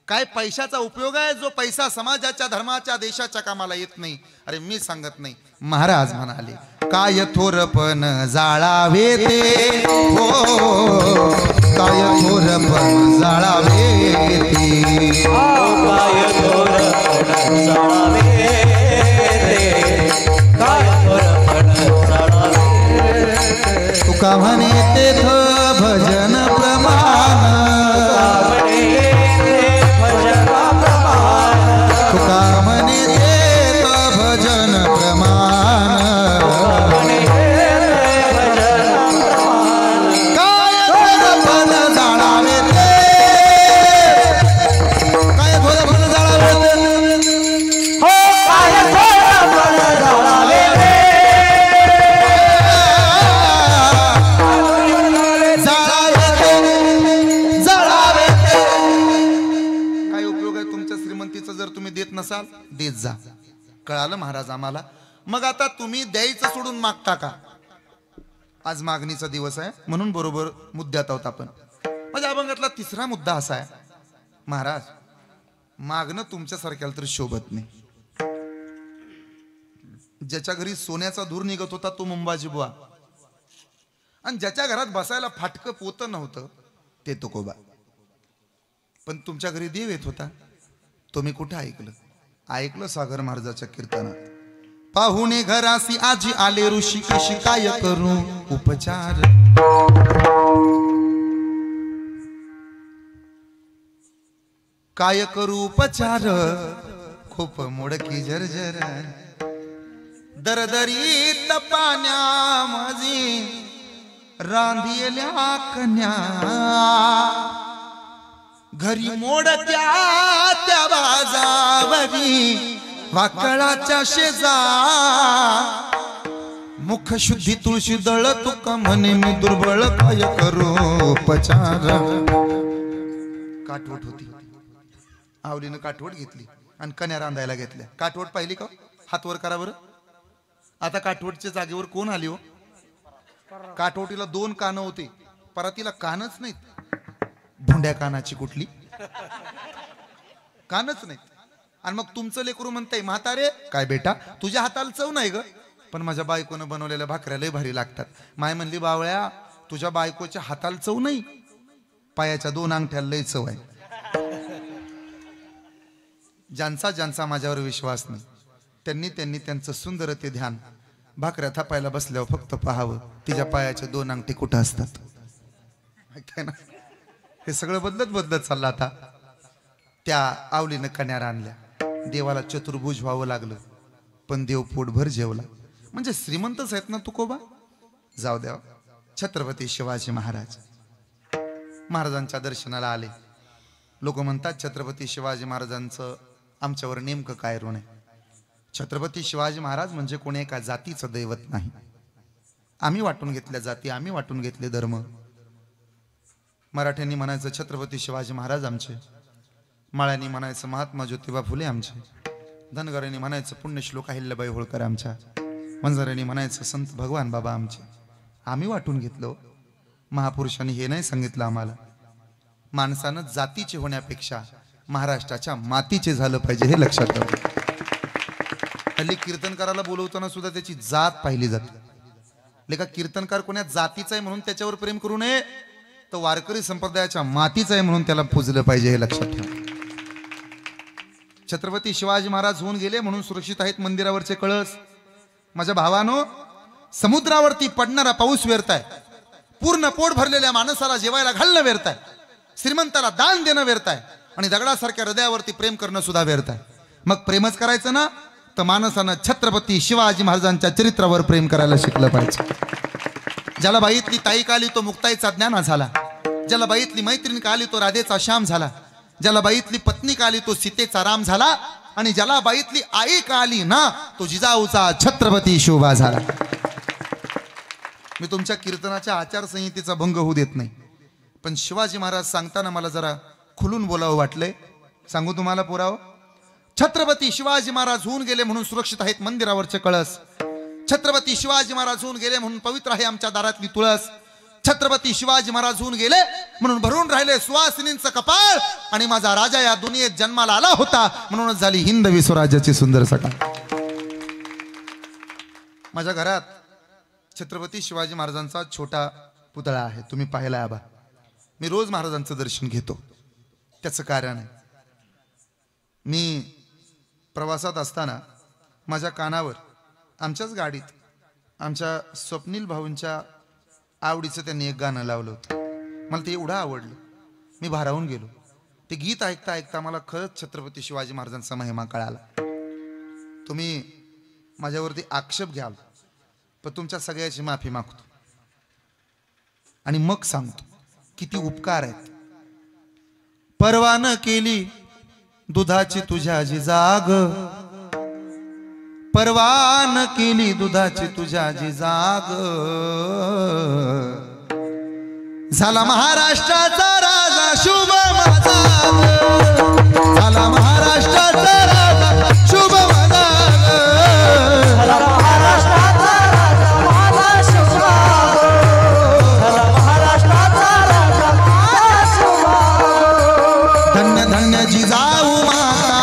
काय पैशाचा उपयोग आहे जो पैसा समाजाच्या धर्माच्या देशाच्या कामाला येत नाही? अरे मी सांगत नाही, महाराज म्हणाले काय थोरपण जाळावे ते, हो काय थोरपण जाळावे ते, काय थोरपण जाळावे ते, काय थोरपण जाळावे. तुका म्हणे तेथ भजन प्रमाण, तुका म्हणे तेथ भजन प्रमाण, काय थोरपण जाळावे ते, काय थोरपण जाळावे ते, हो काय थोरपण जाळावे ते, जाळावे ते, जाळावे ते. काय उपयोग आहे तुमच्या श्रीमंतीचा जर तुम्ही देत नसाल? देत जा. कळालं महाराज आम्हाला? मग आता तुम्ही द्यायचं सोडून मागता का? आज मागणीचा दिवस आहे म्हणून बरोबर मुद्द्यात आहोत आपण. माझ्या अभंगातला 3रा मुद्दा असा आहे, महाराज मागणं तुमच्यासारख्याला तर शोभत नाही. ज्याच्या घरी सोन्याचा धूर निघत होता तो मुंबाजी बुवा, आणि ज्याच्या घरात बसायला फाटकं पोतं नव्हतं ते तुकोबा. पण तुमच्या घरी देव येत होता. तो मी कुठं ऐकलं? ऐकलं सागर महाराजाच्या कीर्तनात. पाहुणे घरासी आजी आले ऋषी, कशी काय करू उपचार, काय करू उपचार, खूप मोडकी जर्जर, दरदरीत पाण्या माझी रांधियल्या कन्या, घरी मोडक्या त्या बाजावरी वाकळाच्या शेजा, मुख शुद्धी तुळशी दळ तुका म्हणे मी दुर्बळ, काय करू उपचार. काठवट होती, आवलीनं काठवट घेतली आणि कन्या रांधायला घेतल्या. काठवट पाहिली का? हात वर करा बरं. आता काठवटच्या जागेवर कोण आली हो? काठोटीला 2 कानं होते, परातीला कानच नाहीत. भोंड्या कानाची कुठली कानच नाहीत. आणि मग तुमचं लेकरू म्हणताय म्हातारे काय बेटा तुझ्या हाताला चव नाही ग, पण माझ्या बायकोनं बनवलेल्या भाकऱ्या लय भारी लागतात. माय म्हणली बावळ्या तुझ्या बायकोच्या हाताला चव नाही, पायाच्या 2 अंगठ्याला लय चव आहे. ज्यांचा ज्यांचा माझ्यावर विश्वास नाही त्यांनी त्यांचं सुंदर ते ध्यान भाकऱ्या थापायला बसल्यावर फक्त पाहावं तिच्या पायाचे 2 अंगठे कुठं असतात. माहिती आहे ना, हे सगळं बदलत चाललं. आता त्या आवलीनं कन्या आणल्या, देवाला चतुर्भुज व्हावं लागलं, पण देव पोटभर जेवला. म्हणजे श्रीमंतच आहेत ना तुकोबा. जाऊ द्या. छत्रपती शिवाजी महाराजांच्या दर्शनाला आले. लोक म्हणतात छत्रपती शिवाजी महाराजांचं आमच्यावर नेमकं काय ऋण आहे. छत्रपती शिवाजी महाराज म्हणजे कोणी एका जातीचं दैवत नाही. आम्ही वाटून घेतल्या जाती, आम्ही वाटून घेतले धर्म. मराठ्यांनी म्हणायचं छत्रपती शिवाजी महाराज आमचे, माळ्यांनी म्हणायचं महात्मा ज्योतिबा फुले आमचे, धनगरांनी म्हणायचं पुण्यश्लोक अहिल्याबाई होळकर आमच्या, वंजाऱ्यांनी म्हणायचं संत भगवान बाबा आमचे. आम्ही वाटून घेतलो. महापुरुषांनी हे नाही सांगितलं आम्हाला, माणसानं जातीचे होण्यापेक्षा महाराष्ट्राच्या मातीचे झालं पाहिजे, हे लक्षात ठेवा. हल्ली कीर्तनकाराला बोलवताना सुद्धा त्याची जात पाहिली जाते. लेका कीर्तनकार कोण्या जातीचा आहे म्हणून त्याच्यावर प्रेम करू नये, तर वारकरी संप्रदायाच्या मातीचा आहे म्हणून त्याला पूजलं पाहिजे, हे लक्षात ठेवा. छत्रपती शिवाजी महाराज होऊन गेले म्हणून सुरक्षित आहेत मंदिरावरचे कळस. माझ्या भावानो, समुद्रावरती पडणारा पाऊस व्यर्थाय, पूर्ण पोट भरलेल्या माणसाला जेवायला घालणं व्यर्थाय, श्रीमंताला दान देणं व्यर्थाय, आणि दगडासारख्या हृदयावरती प्रेम करणं सुद्धा व्यर्थाय. मग प्रेमच करायचं ना, तर माणसानं छत्रपती शिवाजी महाराजांच्या चरित्रावर प्रेम करायला शिकलं पाहिजे. ज्याला बाईतली ताई काली तो मुक्ताईचा ज्ञाना झाला, ज्याला बाईतली मैत्रीण काली तो राधेचा श्याम झाला, ज्याला बाईतली पत्नी काली तो सीतेचा राम झाला, आणि ज्याला बाईतली आई काली ना तो जिजाऊचा छत्रपती शिवबा झाला. मी तुमच्या कीर्तनाच्या आचारसंहितेचा भंग होऊ देत नाही, पण शिवाजी महाराज सांगताना मला जरा खुलून बोलावं वाटलंय. सांगू तुम्हाला पुरावं. छत्रपती शिवाजी महाराज होऊन गेले म्हणून सुरक्षित आहेत मंदिरावरचे कळस. छत्रपती शिवाजी महाराज होऊन गेले म्हणून पवित्र आहे आमच्या दारातली तुळस. छत्रपती शिवाजी महाराज होऊन गेले म्हणून भरून राहिले सुवासिनींचं कपाळ, आणि माझा राजा या दुनियेत जन्माला आला होता म्हणूनच झाली हिंदवी स्वराज्याची सुंदर सकाळ. माझ्या घरात छत्रपती शिवाजी महाराजांचा छोटा पुतळा आहे, तुम्ही पाहिला आबा. मी रोज महाराजांचं दर्शन घेतो. त्याचं कारण आहे, मी प्रवासात असताना माझ्या कानावर आमच्याच गाडीत आमच्या स्वप्नील भाऊंच्या आवडीचं त्यांनी एक गाणं लावलं होतं. मला ते एवढं आवडलं, मी भारावून गेलो. ते गीत ऐकता ऐकता मला खरंच छत्रपती शिवाजी महाराजांचा महिमा कळाला. तुम्ही माझ्यावरती आक्षेप घ्याल, पण तुमच्या सगळ्याची माफी मागतो आणि मग सांगतो किती उपकार आहेत. परवान केली दुधाची तुझ्या जी जाग, परवान केली दुधाची तुझ्या जी जाग, झाला महाराष्ट्राचा राजा शुभ माझा, झाला महाराष्ट्राचा राजा शुभ माझा, झाला महाराष्ट्राचा राजा माझा शुभ, झाला महाराष्ट्राचा राजा माझा शुभ. धन्य धन्य जिजाऊ माता,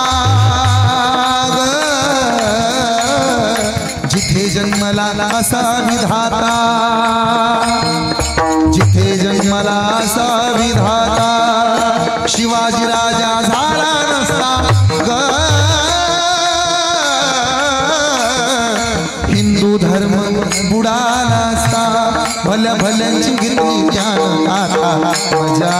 जिथे जन्मला असा विधाता, जिथे जन्मला असा विधाता, शिवाजी राजा झाला नसता ग, हिंदू धर्म बुडाला असता, भल्या भल्यांची घेतली त्यानं आता मजा,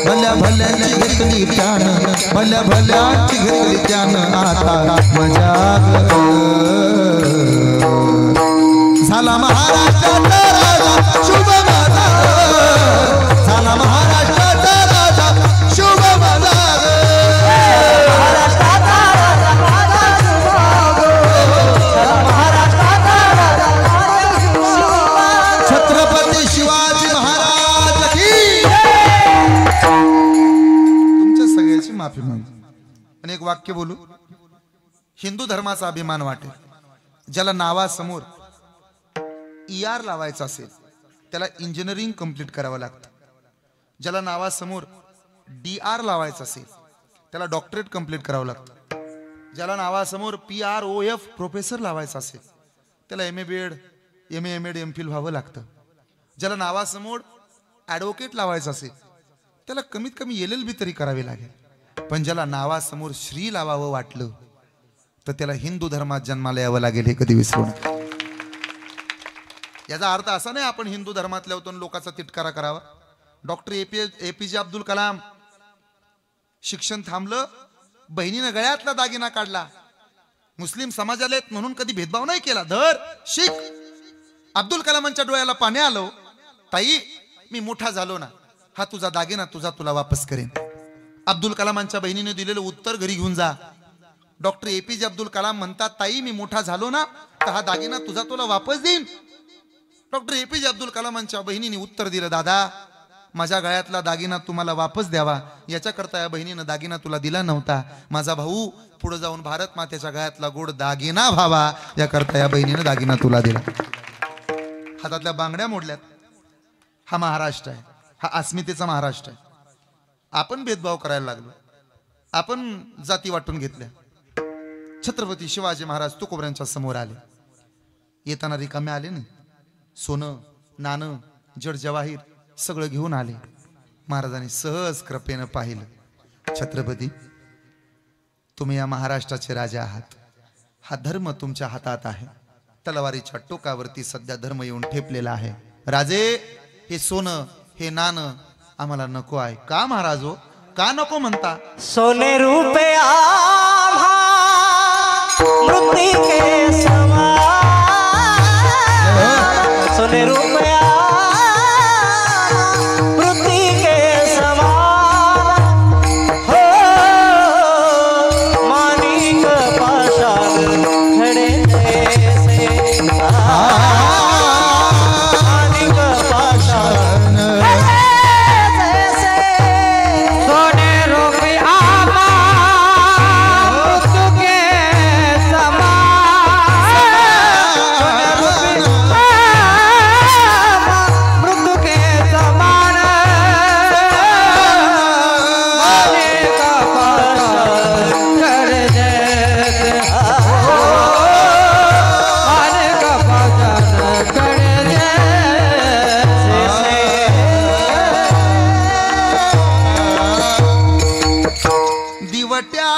भल्या भल्यांची घेतली त्यानं, भल्या भल्यांची घेतली त्यानं आता मजा. झाला महाराष्ट्राचा राजा शुभ माझा, झाला महाराष्ट्राचा राजा शुभ माझा, महाराष्ट्राचा राजा माझा शुभ, झाला महाराष्ट्राचा राजा माझा शुभ. छत्रपती शिवाजी महाराज की. तुमच्या सगळ्याची माफी मागतो आणि एक वाक्य बोलू. हिंदू धर्माचा अभिमान वाटेल ज्याला नावासमोर ER लावायचा असेल त्याला इंजिनिअरिंग कंप्लीट करावं लागतं. ज्याला नावासमोर DR लावायचं असेल त्याला डॉक्टरेट कंप्लीट करावं लागतं. ज्याला नावासमोर PROF प्रोफेसर लावायचं असेल त्याला MA BEd MA MAd MPhil व्हावं लागतं. ज्याला नावासमोर ॲडव्होकेट लावायचं असेल त्याला कमीत कमी LLB तरी करावी लागेल. पण ज्याला नावासमोर श्री लावावं वाटलं तर त्याला हिंदू धर्मात जन्माला यावं लागेल. हे कधी विसरू नका. याचा अर्थ असा नाही आपण हिंदू धर्मातल्या होतो लोकांचा तिटकारा करावा. डॉक्टर APJ अब्दुल कलाम शिक्षण थांबलं, बहिणीनं गळ्यातला दागिना काढला. मुस्लिम समाजाला म्हणून कधी भेदभाव नाही केला. धर शिक. अब्दुल कलामांच्या डोळ्याला पाणी आलो, ताई मी मोठा झालो ना, हा तुझा दागिना तुला वापस करेन. अब्दुल कलामांच्या बहिणीने दिलेलं उत्तर घरी घेऊन जा. डॉक्टर APJ अब्दुल कलाम म्हणतात, ताई मी मोठा झालो ना तर हा दागिना तुला वापस देईन. डॉक्टर APJ अब्दुल कलामांच्या बहिणीने उत्तर दिलं, दादा माझ्या गळ्यातला दागिना तुम्हाला वापस द्यावा याच्याकरता या बहिणीनं दागिना तुला दिला नव्हता. माझा भाऊ पुढे जाऊन भारत मातेच्या गळ्यातला गोड दागिना व्हावा याकरता या बहिणीनं दागिना तुला दिला. हातातल्या बांगड्या मोडल्यात. हा महाराष्ट्र आहे. हा अस्मितेचा महाराष्ट्र आहे. आपण भेदभाव करायला लागलो. आपण जाती वाटून घेतल्या. छत्रपती शिवाजी महाराज तुकोबऱ्यांच्या समोर आले. येताना रिकामे आले ना. सोनं नाणं जड जवाहीर सगळं घेऊन आले. महाराजांनी सहज कृपेनं पाहिलं, छत्रपती तुम्ही या महाराष्ट्राचे राजा आहात. हा धर्म तुमच्या हातात आहे. तलवारीच्या टोकावरती सध्या धर्म येऊन ठेपलेला आहे. राजे हे सोनं हे नाणं आम्हाला नको आहे. का महाराज हो, का नको म्हणता? सोने रूपे आम्हा मृत्तिके समान, सोने रूपे मृत्तिके समान, हो माणिक पाषाण खडे जैसे, माणिक पाषाण सोने रूपे आम्हा मृत्तिके समान, सोने रूपे मृत्तिके समान, माणिक पाषाण खडे जैसे, माणिक पाषाण खडे जैसे. दिवट्या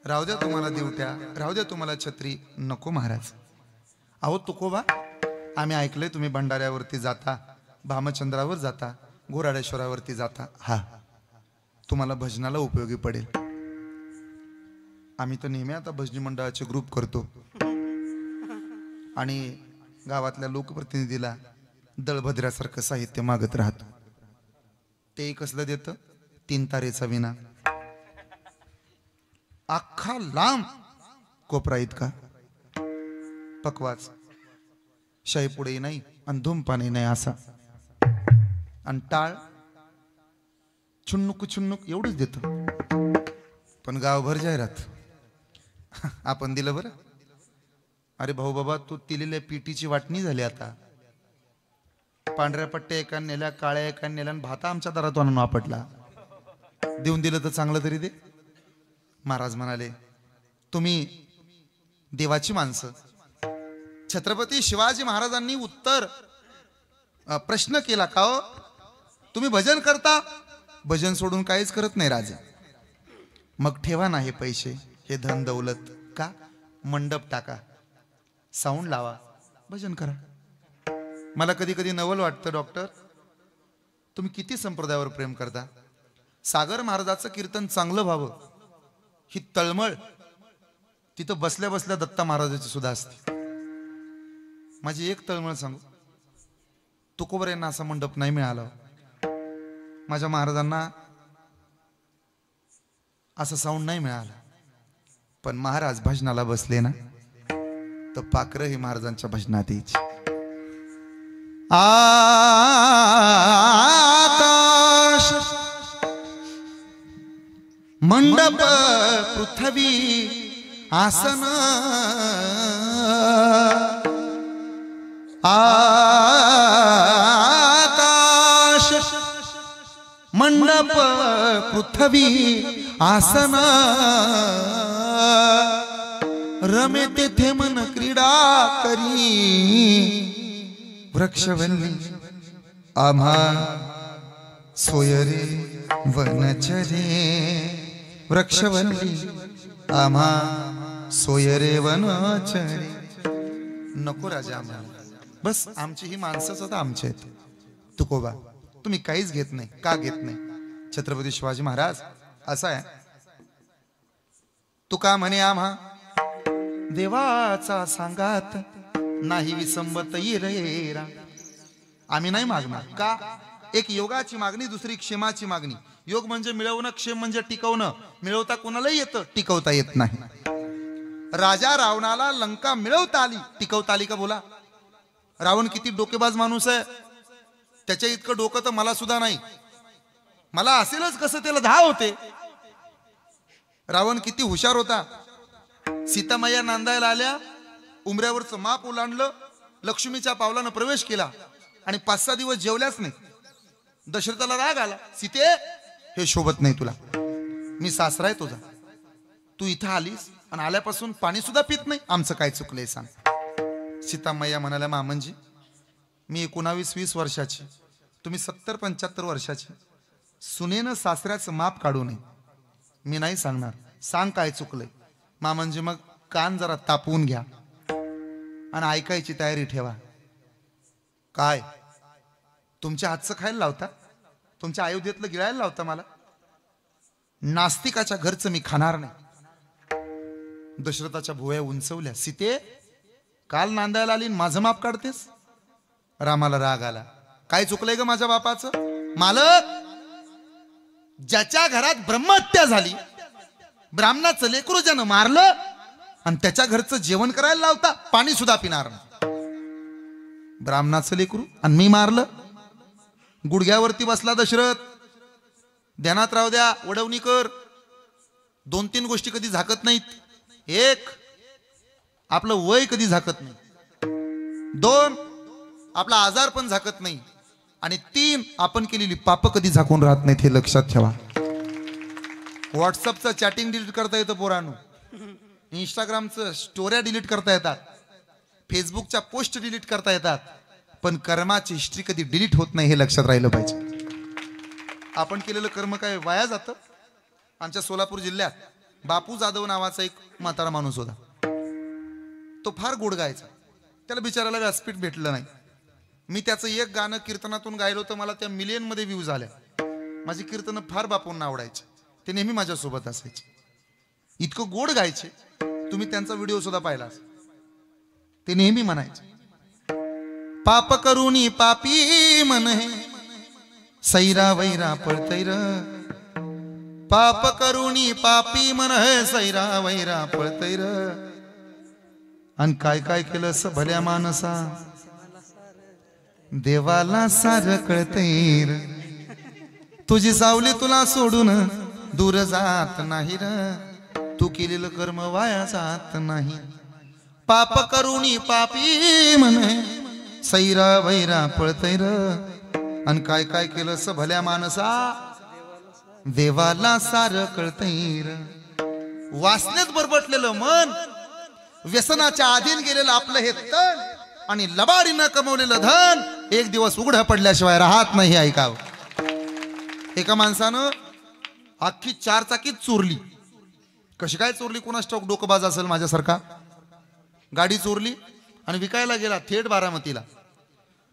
राहू द्या तुम्हाला, दिवट्या राहू द्या तुम्हाला, छत्री नको महाराज. अहो तुकोबा आम्ही ऐकलंय तुम्ही भंडाऱ्यावरती जाता, भामचंद्रावर जाता, घोराडेश्वरावरती जाता. हा तुम्हाला भजनाला उपयोगी पडेल. आम्ही तर नेहमी आता भजनी मंडळाचे ग्रुप करतो आणि गावातल्या लोकप्रतिनिधीला दळभद्र्यासारखं साहित्य मागत राहतो. ते कसलं देतं? 3 तारेचा विना, अख्खा लांब कोपरा इतका, पकवाच, शाई पुढे नाही आणि धूमपाने नाही असा, आणि टाळ छुन्नुक छुन्नुक एवढंच देतो. पण गावभर जाहिरात. आपण दिलं बरं. अरे भाऊ बाबा तू दिलेल्या पिटीची वाटणी झाली. आता पांढऱ्या पट्ट्या एका नेल्या, काळ्या एका नेल्या, आणि भाता आमच्या दारात आणून वापरला. देऊन दिलं तर चांगलं तरी दे. महाराज म्हणाले, तुम्ही देवाची माणसं. छत्रपती शिवाजी महाराजांनी प्रश्न केला, का हो तुम्ही भजन करता? भजन सोडून काहीच करत नाही राजा. मग ठेवा ना हे पैसे, हे धन दौलत. का? मंडप टाका, साऊंड लावा, भजन करा. मला कधी कधी नवल वाटतं, डॉक्टर तुम्ही किती संप्रदायावर प्रेम करता. सागर महाराजाचं कीर्तन चांगलं व्हावं ही तळमळ तिथं बसल्या बसल्या दत्ता महाराजाची सुद्धा असते. माझी एक तळमळ सांगू, तुकोबऱ्यांना असा मंडप नाही मिळाला. माझ्या महाराजांना असं साऊंड नाही मिळालं. पण महाराज भजनाला बसले ना तर पाखरं ही महाराजांच्या भजनात यायची. आकाश मंडप पृथ्वी आसन आकाश मंडप पृथ्वी आसन रमे तेथे मन क्रीडा करी वृक्षवल्ली आम्हा सोयरे वनचरे वृक्षवल्ली आम्हा सोयरे वनचरे. नको राजा आम्हाला, बस आमची ही माणसंच आता आमचे आहेत. तुकोबा तुम्ही काहीच घेत नाही, का घेत नाही? छत्रपती शिवाजी महाराज असा आहे, तुका म्हणे आम्हा देवाचा सांगात नाही विसंबत येरा. आम्ही नाही मागणार. का? एक योगाची मागणी, दुसरी क्षेमाची मागणी. योग म्हणजे मिळवणं, क्षेम म्हणजे टिकवणं. मिळवता कोणालाही येतं, टिकवता येत नाही. राजा रावणाला लंका मिळवता आली, टिकवता आली का? बोला. रावण किती डोकेबाज माणूस आहे. त्याच्या इतकं डोकं तर मला सुद्धा नाही. मला असेलच कसं, त्याला 10 होते. रावण किती हुशार होता. सीतामाया नांदायला आल्या, उमऱ्यावरचं माप ओलांडलं, लक्ष्मीच्या पावलानं प्रवेश केला आणि 5-6 दिवस जेवल्याच नाही. दशरथाला राग आला, सीते हे शोभत नाही तुला, मी सासरा आहे तुझा, तू इथं आलीस आणि आल्यापासून पाणी सुद्धा पित नाही, आमचं काय चुकलंय सांग. सीतामाया म्हणाल्या, मामनजी मी 19-20 वर्षाची, तुम्ही 70-75 वर्षाची. सुनेनं सासऱ्याचं माप काढू नये. मी नाही सांगणार, सांग काय चुकलंय. मामनजी मग कान जरा तापवून घ्या आणि ऐकायची तयारी ठेवा. काय तुमच्या हातचं खायला लावता? तुमच्या अयोध्येतलं गिळायला लावता मला? नास्तिकाच्या घरचं मी खाणार नाही. दशरथाच्या भुवया उंचवल्या. सीते काल नांदायला आली, माझं माप काढतेस? रामाला राग आला. काय चुकलंय ग माझ्या बापाचं? मालक, ज्याच्या घरात ब्रह्महत्या झाली, ब्राह्मणाचं लेकरू ज्यानं मारलं आणि त्याच्या घरचं जेवण करायला लावता, पाणी सुद्धा पिणार नाही. ब्राह्मणाचं लेकरू आणि मी मारलं. गुडघ्यावरती बसला दशरथ. ध्यानात राहू द्या, वडवणी कर. 2-3 गोष्टी कधी झाकत नाहीत. 1, आपलं वय कधी झाकत नाही. 2, आपला आजार पण झाकत नाही. आणि 3, आपण केलेली पाप कधी झाकून राहत नाहीत, हे लक्षात ठेवा. व्हॉट्सअपचं चॅटिंग डिलीट करता येतं पोरांनो, इंस्टाग्रामचं स्टोऱ्या डिलीट करता येतात, फेसबुकच्या पोस्ट डिलीट करता येतात, पण कर्माची हिस्ट्री कधी डिलीट होत नाही, हे लक्षात राहिलं पाहिजे. आपण केलेलं कर्म काय वाया जातं? आमच्या सोलापूर जिल्ह्यात बापू जाधव नावाचा एक म्हातारा माणूस होता. तो फार गोड गायचा. त्याला बिचारायला व्यासपीठ भेटलं नाही. मी त्याचं एक गाणं कीर्तनातून गायलो तर मला त्या मिलियनमध्ये व्ह्यूज आल्या. माझी कीर्तनं फार बापूंना आवडायची. ते नेहमी माझ्यासोबत असायचे. इतकं गोड गायचे. तुम्ही त्यांचा व्हिडिओ सुद्धा पाहिला. ते नेहमी म्हणायचे, पाप करूनी पापी मन हे सैरा वैरा पळतैर. पाप करूनी पापी मन हे सैरा वैरा पळतैर. आणि काय काय केलं स भल्या मानसा, देवाला सार कळतैर. तुझी सावली तुला सोडून दूर जात नाही र, तू केलेलं कर्म वाया जात नाही. पाप करूनी पापी म्हणे सैरा वैरा पळतैर. आणि काय काय केलं स भल्या मानसा, देवाला सार कळतैर. वासनेत बरबटलेलं मन, व्यसनाच्या अधीन गेलेलं आपलं हे तन आणि लबाडीनं कमवलेलं धन एक दिवस उघडं पडल्याशिवाय राहत नाही, हे ऐकावं. एका माणसानं अख्खी 4 चाकीत चोरली. कशी काय चोरली कोणास ठाऊक, डोकबाज असेल माझ्यासारखा. गाडी चोरली आणि विकायला गेला थेट बारामतीला.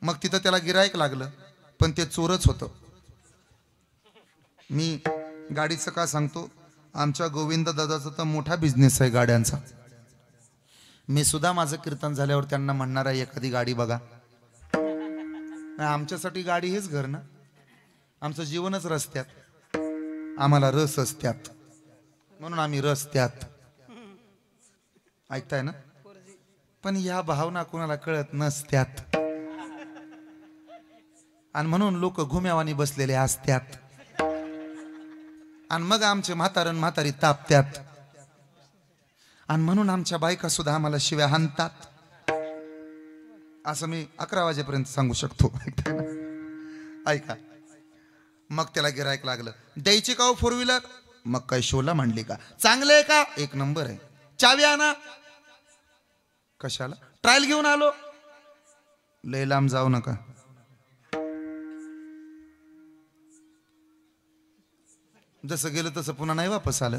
मग तिथं त्याला गिरायक लागलं, पण ते चोरच होतं. मी गाडीचं का सांगतो, आमच्या गोविंद दादाचा तर मोठा बिझनेस आहे गाड्यांचा. मी सुद्धा माझं कीर्तन झाल्यावर त्यांना म्हणणार आहे, एखादी गाडी बघा. आमच्यासाठी गाडी हेच घर ना, आमचं जीवनच रस्त्यात. आम्हाला रस असत्यात म्हणून आम्ही रस्त्यात. ऐकताय ना? पण या भावना कोणाला कळत नसत्यात आणि म्हणून लोक घुम्यावानी बसलेले असत्यात. आणि मग आमचे म्हातारण म्हातारी तापत्यात आणि म्हणून आमच्या बायका सुद्धा आम्हाला शिव्या हाणतात. असं मी 11 वाजेपर्यंत सांगू शकतो. ऐका, मग त्याला गिरायक लागलं. द्यायची का हो 4 व्हीलर? मग काय शोला मांडली का? चांगलं आहे का? 1 नंबर आहे. चावी आणा. कशाला? ट्रायल घेऊन आलो. लय लांब जाऊ नका. जसं गेलं तसं पुन्हा नाही वापस आलं.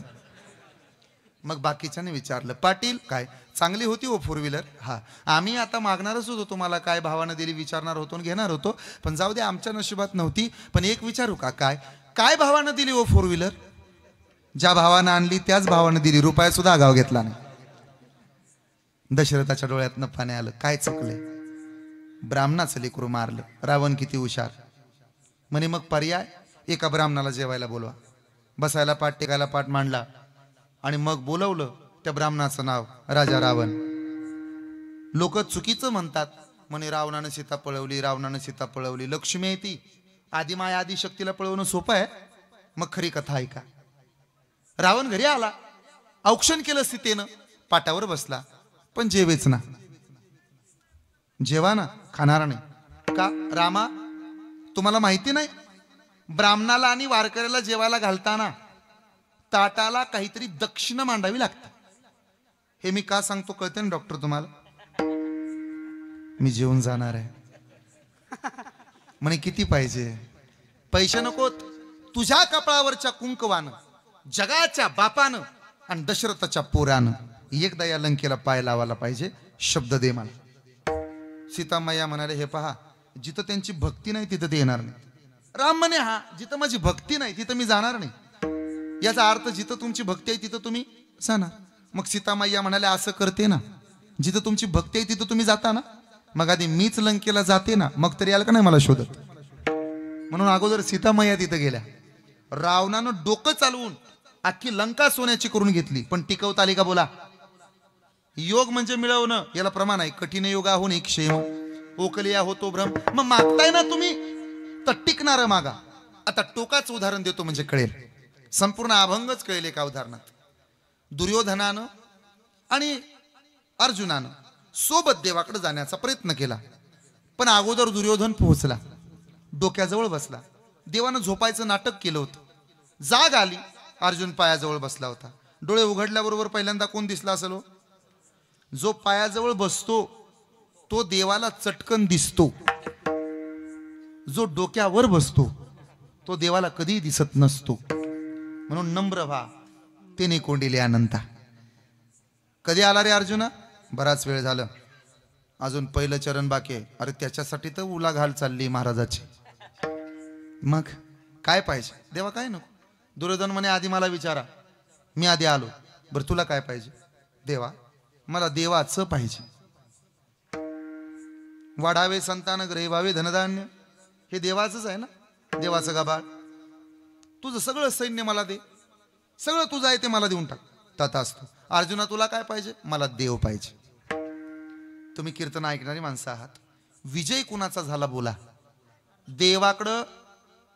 मग बाकीच्याने विचारलं, पाटील काय चांगली होती हो 4 व्हीलर? हा, आम्ही आता मागणारच होतो तुम्हाला, काय भावानं दिली विचारणार होतो, घेणार होतो, पण जाऊ दे आमच्या नशिबात नव्हती. पण एक विचारू का? काय काय भावानं दिली हो 4 व्हीलर? ज्या भावानं आणली त्याच भावानं दिली, रुपया सुद्धा आगाव घेतला नाही. दशरथाच्या डोळ्यात पाणी आलं. काय चुकलंय? ब्राह्मणाचं लेकरू मारलं. रावण किती हुशार. म्हणे मग पर्याय, एका ब्राह्मणाला जेवायला बोलवा. बसायला पाठ, टेकायला पाठ मांडला आणि मग बोलवलं. त्या ब्राह्मणाचं नाव राजा रावण. लोक चुकीचं म्हणतात. म्हणे रावणानं सीता पळवली, रावणानं सीता पळवली. लक्ष्मी आहे ती, आदिमाया आदिशक्तीला पळवणं सोपं आहे. मग खरी कथा ऐका. रावण घरी आला, औक्षण केलं सीतेनं, पाटावर बसला, पण जेवेच ना. जेवा ना, खाणार नाही का? रामा, तुम्हाला माहिती नाही, ब्राह्मणाला आणि वारकऱ्याला जेवायला घालताना ताटाला काहीतरी दक्षिणा मांडावी लागते. हे मी का सांगतो कळते ना डॉक्टर तुम्हाला? मी जेवून जाणार आहे. म्हणे किती पाहिजे? पैसे नकोत, तुझ्या कपाळावरच्या कुंकवानं, जगाच्या बापानं आणि दशरथाच्या पोरानं एकदा या लंकेला पाय लावायला पाहिजे. शब्द दे मला. सीतामाया म्हणाले, हे पहा, जिथं त्यांची भक्ती नाही तिथं ते येणार नाही. राम म्हणे, हा, जिथं माझी भक्ती नाही तिथं मी जाणार नाही. याचा अर्थ जिथं तुमची भक्ती आहे तिथं तुम्ही जाणार. मग सीतामाया म्हणाले, असं करते ना, जिथं तुमची भक्ती आहे तिथं तुम्ही जाता ना, मग आधी मीच लंकेला जाते ना, मग तरी याल का नाही मला शोधत. म्हणून अगोदर सीतामाया तिथं गेल्या. रावणानं डोकं चालवून अख्खी लंका सोन्याची करून घेतली, पण टिकवता आली का? बोला. योग म्हणजे मिळवणं, याला प्रमाण आहे. कठीण योगाहून एक क्षेम, ओकलिया होतो भ्रम. मग मागताय ना तुम्ही, तर टिकणार मागा. आता टोकाचं उदाहरण देतो म्हणजे कळेल. संपूर्ण अभंगच कळेल एका उदाहरणात. दुर्योधनानं आणि अर्जुनानं सोबत देवाकडे जाण्याचा प्रयत्न केला, पण अगोदर दुर्योधन पोहोचला, डोक्याजवळ बसला. देवानं झोपायचं नाटक केलं होतं. जाग आली, अर्जुन पायाजवळ बसला होता. डोळे उघडल्याबरोबर पहिल्यांदा कोण दिसला असेल हो? जो पायाजवळ बसतो तो देवाला चटकन दिसतो. जो डोक्यावर बसतो तो देवाला कधी दिसत नसतो. म्हणून नम्र व्हा, तेने कोंडिले अनंता. कधी आला रे अर्जुना? बराच वेळ झालं, अजून पहिलं चरण बाकी आहे. अरे त्याच्यासाठी तर उला घाल चालली महाराजाची. मग काय पाहिजे? देवा काय नको. दुर्योधन म्हणे, आधी मला विचारा, मी आधी आलो. बरं तुला काय पाहिजे? देवा, मला देवाचं पाहिजे. वाढावे संतान, ग्रहिवावे धनधान्य, हे देवाचंच आहे ना. देवाचं गाभाळ. तुझं सगळं सैन्य मला दे, सगळं तुझं आहे ते मला देऊन टाक. तथास्तु. अर्जुना, तुला काय पाहिजे? मला देव पाहिजे. तुम्ही कीर्तन ऐकणारी माणसं आहात. विजय कुणाचा झाला बोला? देवाकडं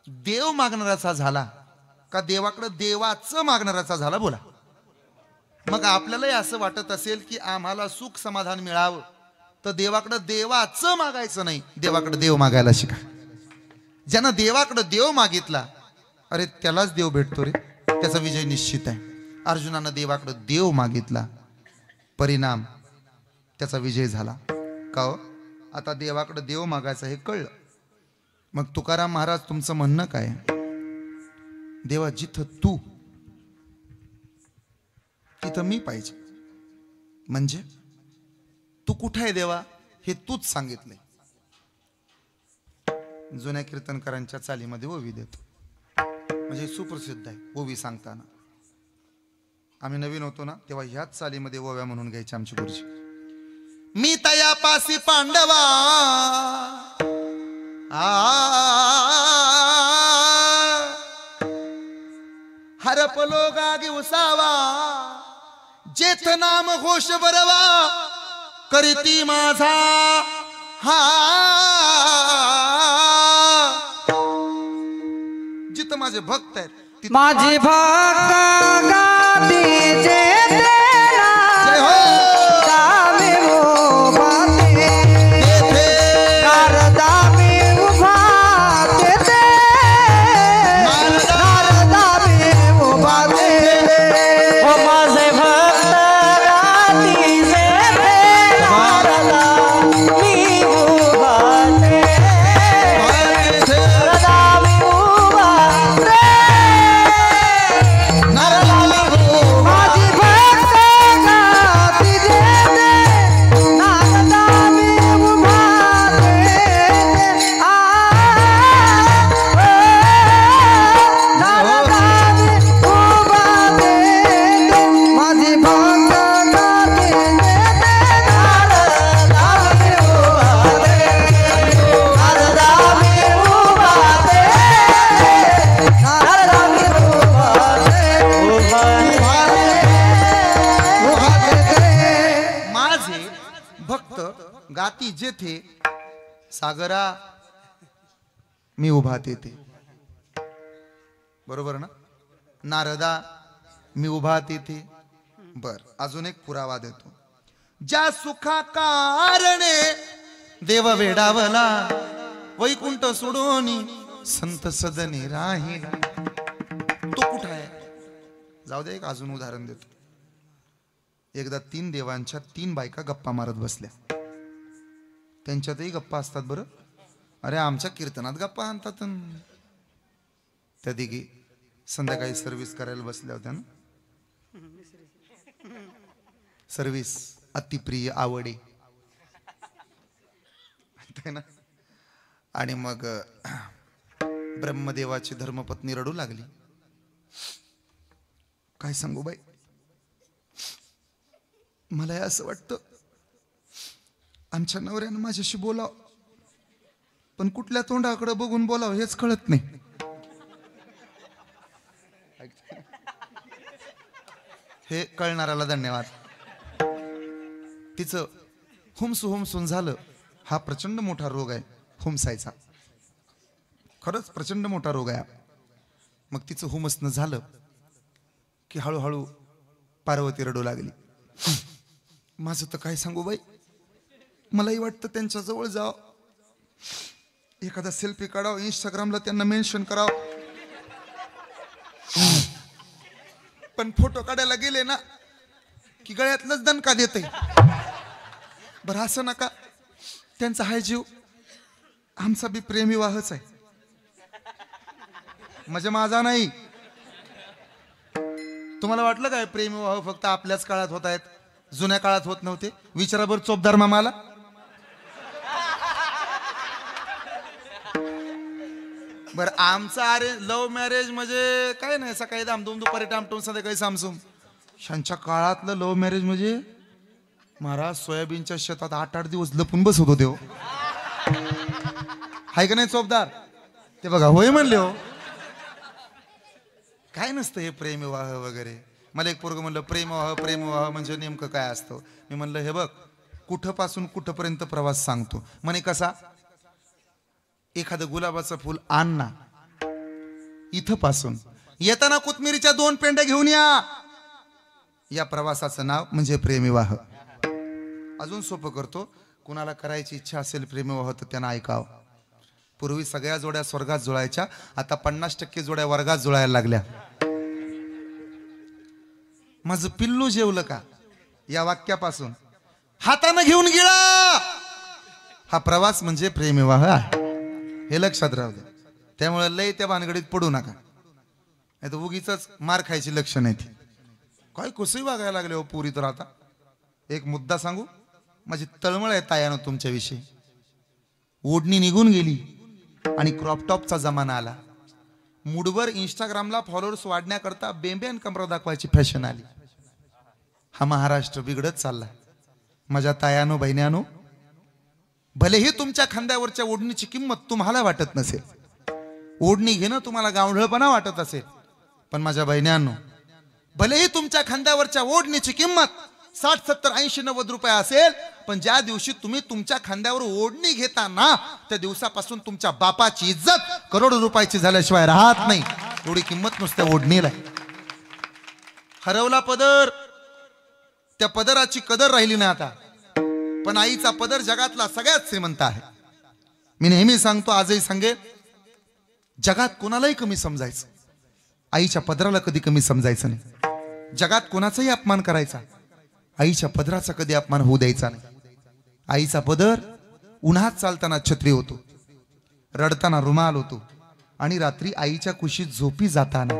देव मागणाऱ्याचा झाला का देवाकडं देवाचं मागणाऱ्याचा झाला? बोला. मग आपल्यालाही असं वाटत असेल की आम्हाला सुख समाधान मिळावं तर देवाकडं देवाचं मागायचं नाही, देवाकडं देव मागायला शिका. ज्यानं देवाकडं देव मागितला, अरे त्यालाच देव भेटतो रे, त्याचा विजय निश्चित आहे. अर्जुनानं देवाकडं देव मागितला, परिणाम त्याचा विजय झाला. का हो? आता देवाकडं देव मागायचं हे कळलं. मग तुकाराम महाराज तुमचं म्हणणं काय? देवा, जिथं तू तिथं मी पाहिजे. म्हणजे तू कुठं आहे देवा हे तूच सांगितलंय. जुन्या कीर्तनकारांच्या चालीमध्ये ओवी देतो, म्हणजे सुप्रसिद्ध आहे ओवी सांगताना. आम्ही नवीन होतो ना तेव्हा ह्याच चालीमध्ये ओव्या म्हणून घ्यायचे आमची गुरुजी. मी तया पासी पांडवा हरपलो गागी उसावा, जेथ नाम घोष बरवा करीती माझा हा. जिथं माझे भक्त आहेत माझी भक्त गादी जय हो. ती जेथे सागरा मी उभा तेथे. बरोबर ना? नारदा मी उभा तेथे. बर, अजून एक पुरावा देतो. ज्या सुखा कारणे देव वेडावला, वैकुंठ सोडून संत सदने राहिला. तो कुठं आहे? जाऊ दे, एक अजून उदाहरण देतो. एकदा 3 देवांच्या 3 बायका गप्पा मारत बसल्या. त्यांच्यातही गप्पा असतात बरं. अरे आमच्या कीर्तनात गप्पा आणतात. त्या दिघी संध्याकाळी सर्व्हिस करायला बसल्या होत्या ना. सर्व्हिस अतिप्रिय आवडे ना. आणि मग ब्रह्मदेवाची धर्मपत्नी रडू लागली. काय सांगू बाई, मला असं वाटतं आमच्या नवऱ्यानं माझ्याशी बोलाव, पण कुठल्या तोंडाकडे बघून बोलाव हेच कळत नाही. हे कळणाऱ्याला धन्यवाद. तिचं हुमसून झालं. हा प्रचंड मोठा रोग आहे हुमसायचा, खरंच प्रचंड मोठा रोग आहे. मग तिचं हुमसनं झालं की हळूहळू पार्वती रडू लागली. माझं तर काय सांगू बाई, मलाही वाटतं त्यांच्या जवळ जाव, एखादा सेल्फी काढाव, इंस्टाग्रामला त्यांना मेन्शन कराव. पण फोटो काढायला गेले ना की गळ्यातलंच दणका देते. बरं असं नका, त्यांचा हाय जीव, आमचा बी प्रेमविवाहच आहे. म्हणजे माझा नाही. तुम्हाला वाटलं काय प्रेमविवाह फक्त आपल्याच काळात होत आहेत, जुन्या काळात होत नव्हते? विचारा बरं चोपदार मामाला. बर, आमचा अरे लव्ह मॅरेज म्हणजे काय नाही, सकाळी दामदूम दुपारी टामटूम संध्याकाळी सामसूम. त्यांच्या काळातलं लव्ह मॅरेज म्हणजे महाराज सोयाबीनच्या शेतात 8-8 दिवस लपून बसत होते हो. हाय का नाही चोपदार? ते बघा होय म्हणले हो. काय नसतं हे प्रेमविवाह वगैरे. मला एक पोरगं म्हणलं प्रेमविवाह म्हणजे नेमकं काय असतं? मी म्हणलं हे बघ, कुठपासून कुठपर्यंत प्रवास सांगतो. म्हणे कसा? एखादं गुलाबाचं फुल आण ना इथं पासून, येताना कोथमिरीच्या 2 पेंड्या घेऊन या प्रवासाचं नाव म्हणजे प्रेमविवाह. अजून सोपं करतो, कुणाला करायची इच्छा असेल प्रेमविवाह तर त्यांना ऐकावं. पूर्वी सगळ्या जोड्या स्वर्गात जुळायच्या, आता 50% जोड्या वर्गात जुळायला लागल्या. माझं पिल्लू जेवलं का या वाक्यापासून हातानं घेऊन गिळा, हा प्रवास म्हणजे प्रेमविवाह आहे. हे लक्षात राहू द्या. त्यामुळे लय त्या भानगडीत पडू नका, नाही तर उगीच मार खायची लक्षण आहे. काय कसंही वागायला लागले हो पुरी. तर आता एक मुद्दा सांगू, माझी तळमळ आहे तायानं तुमच्याविषयी. ओढणी निघून गेली आणि क्रॉपटॉपचा जमाना आला. मूडवर इंस्टाग्रामला फॉलोअर्स वाढण्याकरता बेंबेन कमरा दाखवायची फॅशन आली. हा महाराष्ट्र बिघडत चालला. माझ्या तायानो बहिण्यानो, भलेही तुमच्या खांद्यावरच्या ओढणीची किंमत तुम्हाला वाटत नसेल, ओढणी घेणं तुम्हाला गावढळपणा वाटत असेल, पण माझ्या बहिण्यांनो, भलेही तुमच्या खांद्यावरच्या ओढणीची किंमत 60, 70, 80, 90 रुपये असेल, पण ज्या दिवशी तुम्ही तुमच्या खांद्यावर ओढणी घेता ना, त्या दिवसापासून तुमच्या बापाची इज्जत करोडो रुपयाची झाल्याशिवाय राहत नाही. एवढी किंमत नुसत्या ओढणीला. हरवला पदर, त्या पदराची कदर राहिली नाही आता. पण आईचा पदर जगातला सगळ्यात श्रीमंत आहे. मी नेहमी सांगतो, आजही सांगेन, जगात कोणालाही कमी समजायचं, आईच्या पदराला कधी कमी समजायचं नाही. जगात कोणाचाही अपमान करायचा, आईच्या पदराचा कधी अपमान होऊ द्यायचा नाही. आईचा पदर उन्हात चालताना छत्री होतो, रडताना रुमाल होतो, आणि रात्री आईच्या कुशीत झोपी जाताना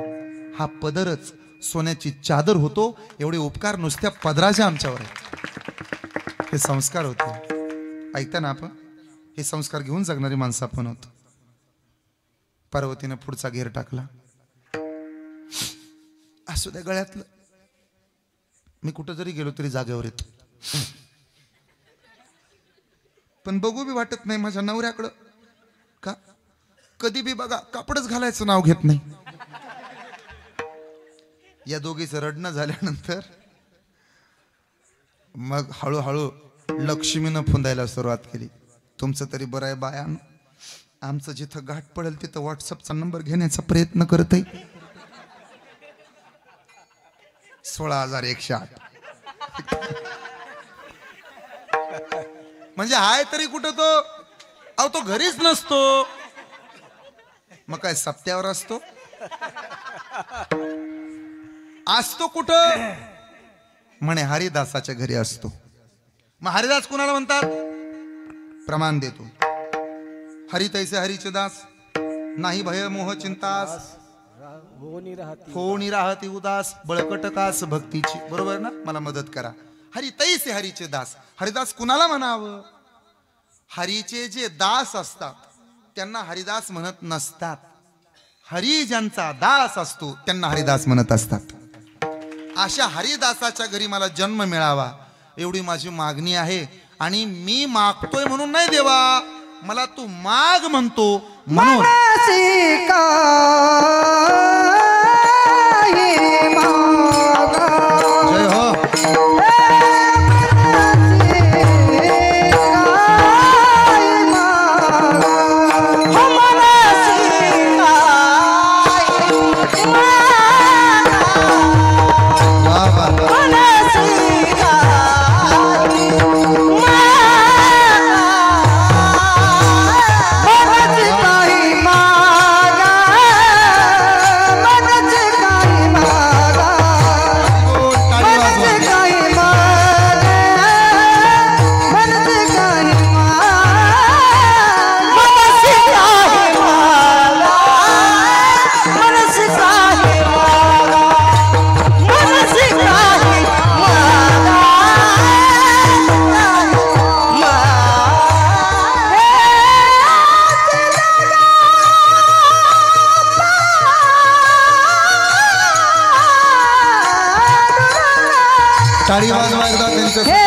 हा पदरच सोन्याची चादर होतो. एवढे उपकार नुसत्या पदराच्या आमच्यावर आहेत. हे संस्कार होते. ऐकता ना आपण, हे संस्कार घेऊन जगणारी माणसं आपण होतो. पार्वतीने पुढचा घेर टाकला. असू द्या गळ्यातलं, मी कुठं जरी गेलो तरी जागेवर येतो. पण बघू बी वाटत नाही माझ्या नवऱ्याकडं. का? कधी बी बघा कापडच घालायचं नाव घेत नाही. या दोघीचं रडणं झाल्यानंतर मग हळूहळू लक्ष्मीनं फुंदायला सुरुवात केली. तुमचं तरी बरं आहे बायान, आमचं जिथं गाठ पडेल तिथं व्हॉट्सअपचा नंबर घेण्याचा प्रयत्न करत आहे. 16,108 म्हणजे हाय तरी कुठं तो, अहो तो घरीच नसतो, मग काय सप्त्यावर असतो? असतो कुठं म्हणे हरिदासाच्या घरी असतो. मग हरिदास कुणाला म्हणतात? प्रमाण देतो. हरि तैसे हरीचे दास, नाही भय मोह चिंतास, होणी राहती उदास, बळकट कास भक्तीची. बरोबर ना? मला मदत करा. हरि तैसे हरीचे दास. हरिदास कुणाला म्हणावं? हरीचे जे दास असतात त्यांना हरिदास म्हणत नसतात. हरी ज्यांचा दास असतो त्यांना हरिदास म्हणत असतात. अशा हरिदासाच्या घरी मला जन्म मिळावा एवढी माझी मागणी आहे. आणि मी मागतोय म्हणून नाही देवा, मला तू माग म्हणतो म्हणून. जय हो. टाळी वाजवा एकदा त्यांच्या.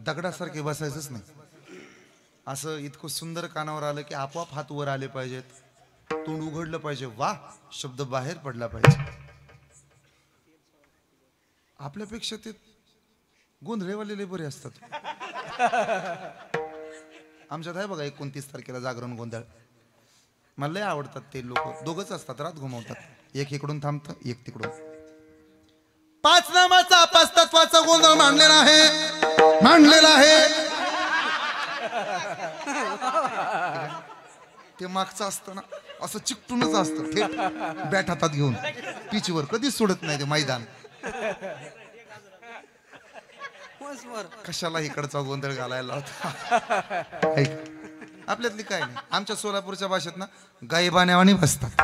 दगडासारखे बसायचंच नाही. असं इतकं सुंदर कानावर आलं की आपोआप हात वर आले पाहिजेत, तोंड उघडलं पाहिजे, वा शब्द बाहेर पडला पाहिजे. आपल्यापेक्षा ते गोंधळेवालेले बरे असतात. आमच्यात आहे बघा 29 तारखेला जागरण गोंधळ. मला लय आवडतात ते लोक. दोघच असतात, रात घुमवतात. एक इकडून थांबतं, एक तिकडून. 5 नामाचा 5 तत्वाचा गोंधळ मांडलेला आहे. ते मागचं असतं ना, असं चिकटूनच असतं, थेट बॅट हातात घेऊन पिचवर कधीच सोडत नाही ते मैदान. कशाला इकडचा गोंधळ घालायला होता. आपल्यातली काय नाही. आमच्या सोलापूरच्या भाषेत ना गायबाण्यावानी बसतात.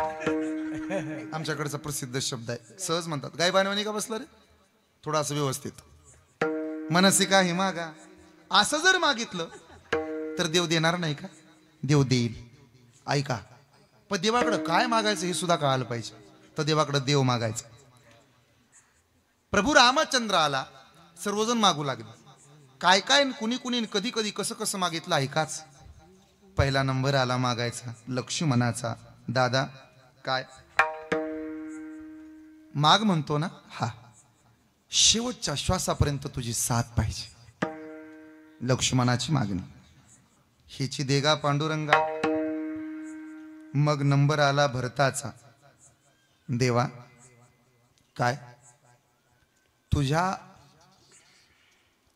आमच्याकडचा प्रसिद्ध शब्द आहे. सहज म्हणतात गायबाण्यावानी का बसला रे. थोडं असं व्यवस्थित. मनसिका ही मागा. असं जर मागितलं तर देव देणार नाही का? देव देईल. ऐका, पण देवाकडं काय मागायचं हे सुद्धा कळालं पाहिजे. तर देवाकडं देव मागायचं. प्रभू रामचंद्र आला, सर्वजण मागू लागले. काय काय कुणी कुणी कधी कधी कसं कसं मागितलं ऐकाच. पहिला नंबर आला मागायचा लक्ष्मणाचा. दादा काय माग म्हणतो ना, हा शेवटच्या श्वासापर्यंत तुझी साथ पाहिजे. लक्ष्मणाची मागणी. हिची देगा पांडुरंगा. मग नंबर आला भरताचा. देवा, काय तुझ्या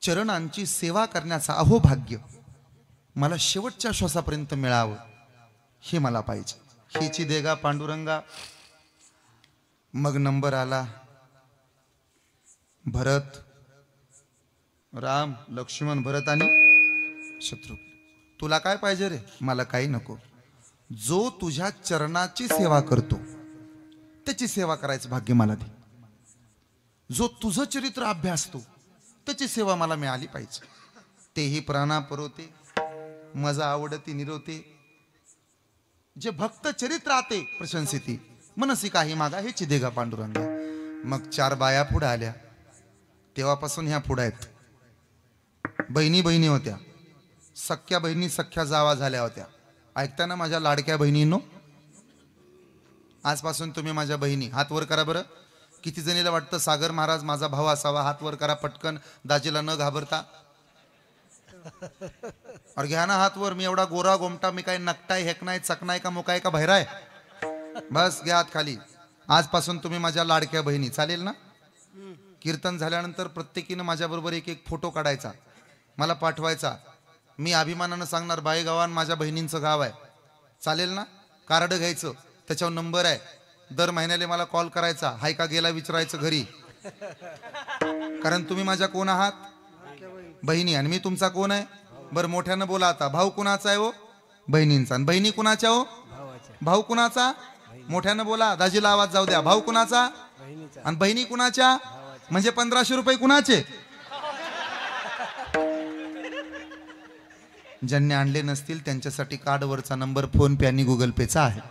चरणांची सेवा करण्याचा अहोभाग्य मला शेवटच्या श्वासापर्यंत मिळावं, हे मला पाहिजे. हिची देगा पांडुरंगा. मग नंबर आला भरत, राम, लक्ष्मण, भरत आणि शत्रुघ्न. तुला काय पाहिजे रे? मला काही नको. जो तुझ्या चरणाची सेवा करतो त्याची सेवा करायचं भाग्य मला दे. जो तुझं चरित्र अभ्यासतो त्याची सेवा मला मिळाली पाहिजे. तेही प्राणा परोते मजा आवडती निरोते. जे भक्त चरित्राते प्रशंसिती मनसी काही मागा, हेची देगा पांडुरंगा. मग 4 बाया पुढे आल्या. तेव्हापासून ह्या पुढे आहेत. बहिणी बहिणी होत्या. सख्या बहिणी सख्या जावा झाल्या होत्या. ऐकताना माझ्या लाडक्या बहिणींनो, आजपासून तुम्ही माझ्या बहिणी. हात वर करा बरं. किती जणीला वाटतं सागर महाराज माझा भाऊ असावा? हात वर करा पटकन, दाजीला न घाबरता. और घ्या ना हात वर. मी एवढा गोरा गोमटा, मी काय नकटाय, हेकनाय, चकनाय का मुकाय का भैराय? बस घ्या हात खाली. आजपासून तुम्ही माझ्या लाडक्या बहिणी. चालेल ना? कीर्तन झाल्यानंतर प्रत्येकीनं माझ्याबरोबर एक एक फोटो काढायचा, मला पाठवायचा. मी अभिमानानं सांगणार बाईगावान माझ्या बहिणींचं गाव आहे. चालेल ना? कार्ड घ्यायचं, त्याच्यावर नंबर आहे. दर महिन्याला मला कॉल करायचा, हाय का गेला विचारायचं घरी. कारण तुम्ही माझ्या कोण आहात? बहिणी. आणि मी तुमचा कोण आहे? बरं मोठ्यानं बोला आता. भाऊ कुणाचा आहे हो? बहिणींचा. आणि बहिणी कुणाच्या हो? भाऊ कुणाचा? मोठ्यानं बोला, दाजीला आवाज जाऊ द्या. भाऊ कुणाचा? आणि बहिणी कुणाच्या? म्हणजे 1500 रुपये कुणाचे? ज्यांनी आणले नसतील त्यांच्यासाठी कार्डवरचा नंबर फोन पे आणि गुगल पेचा आहे.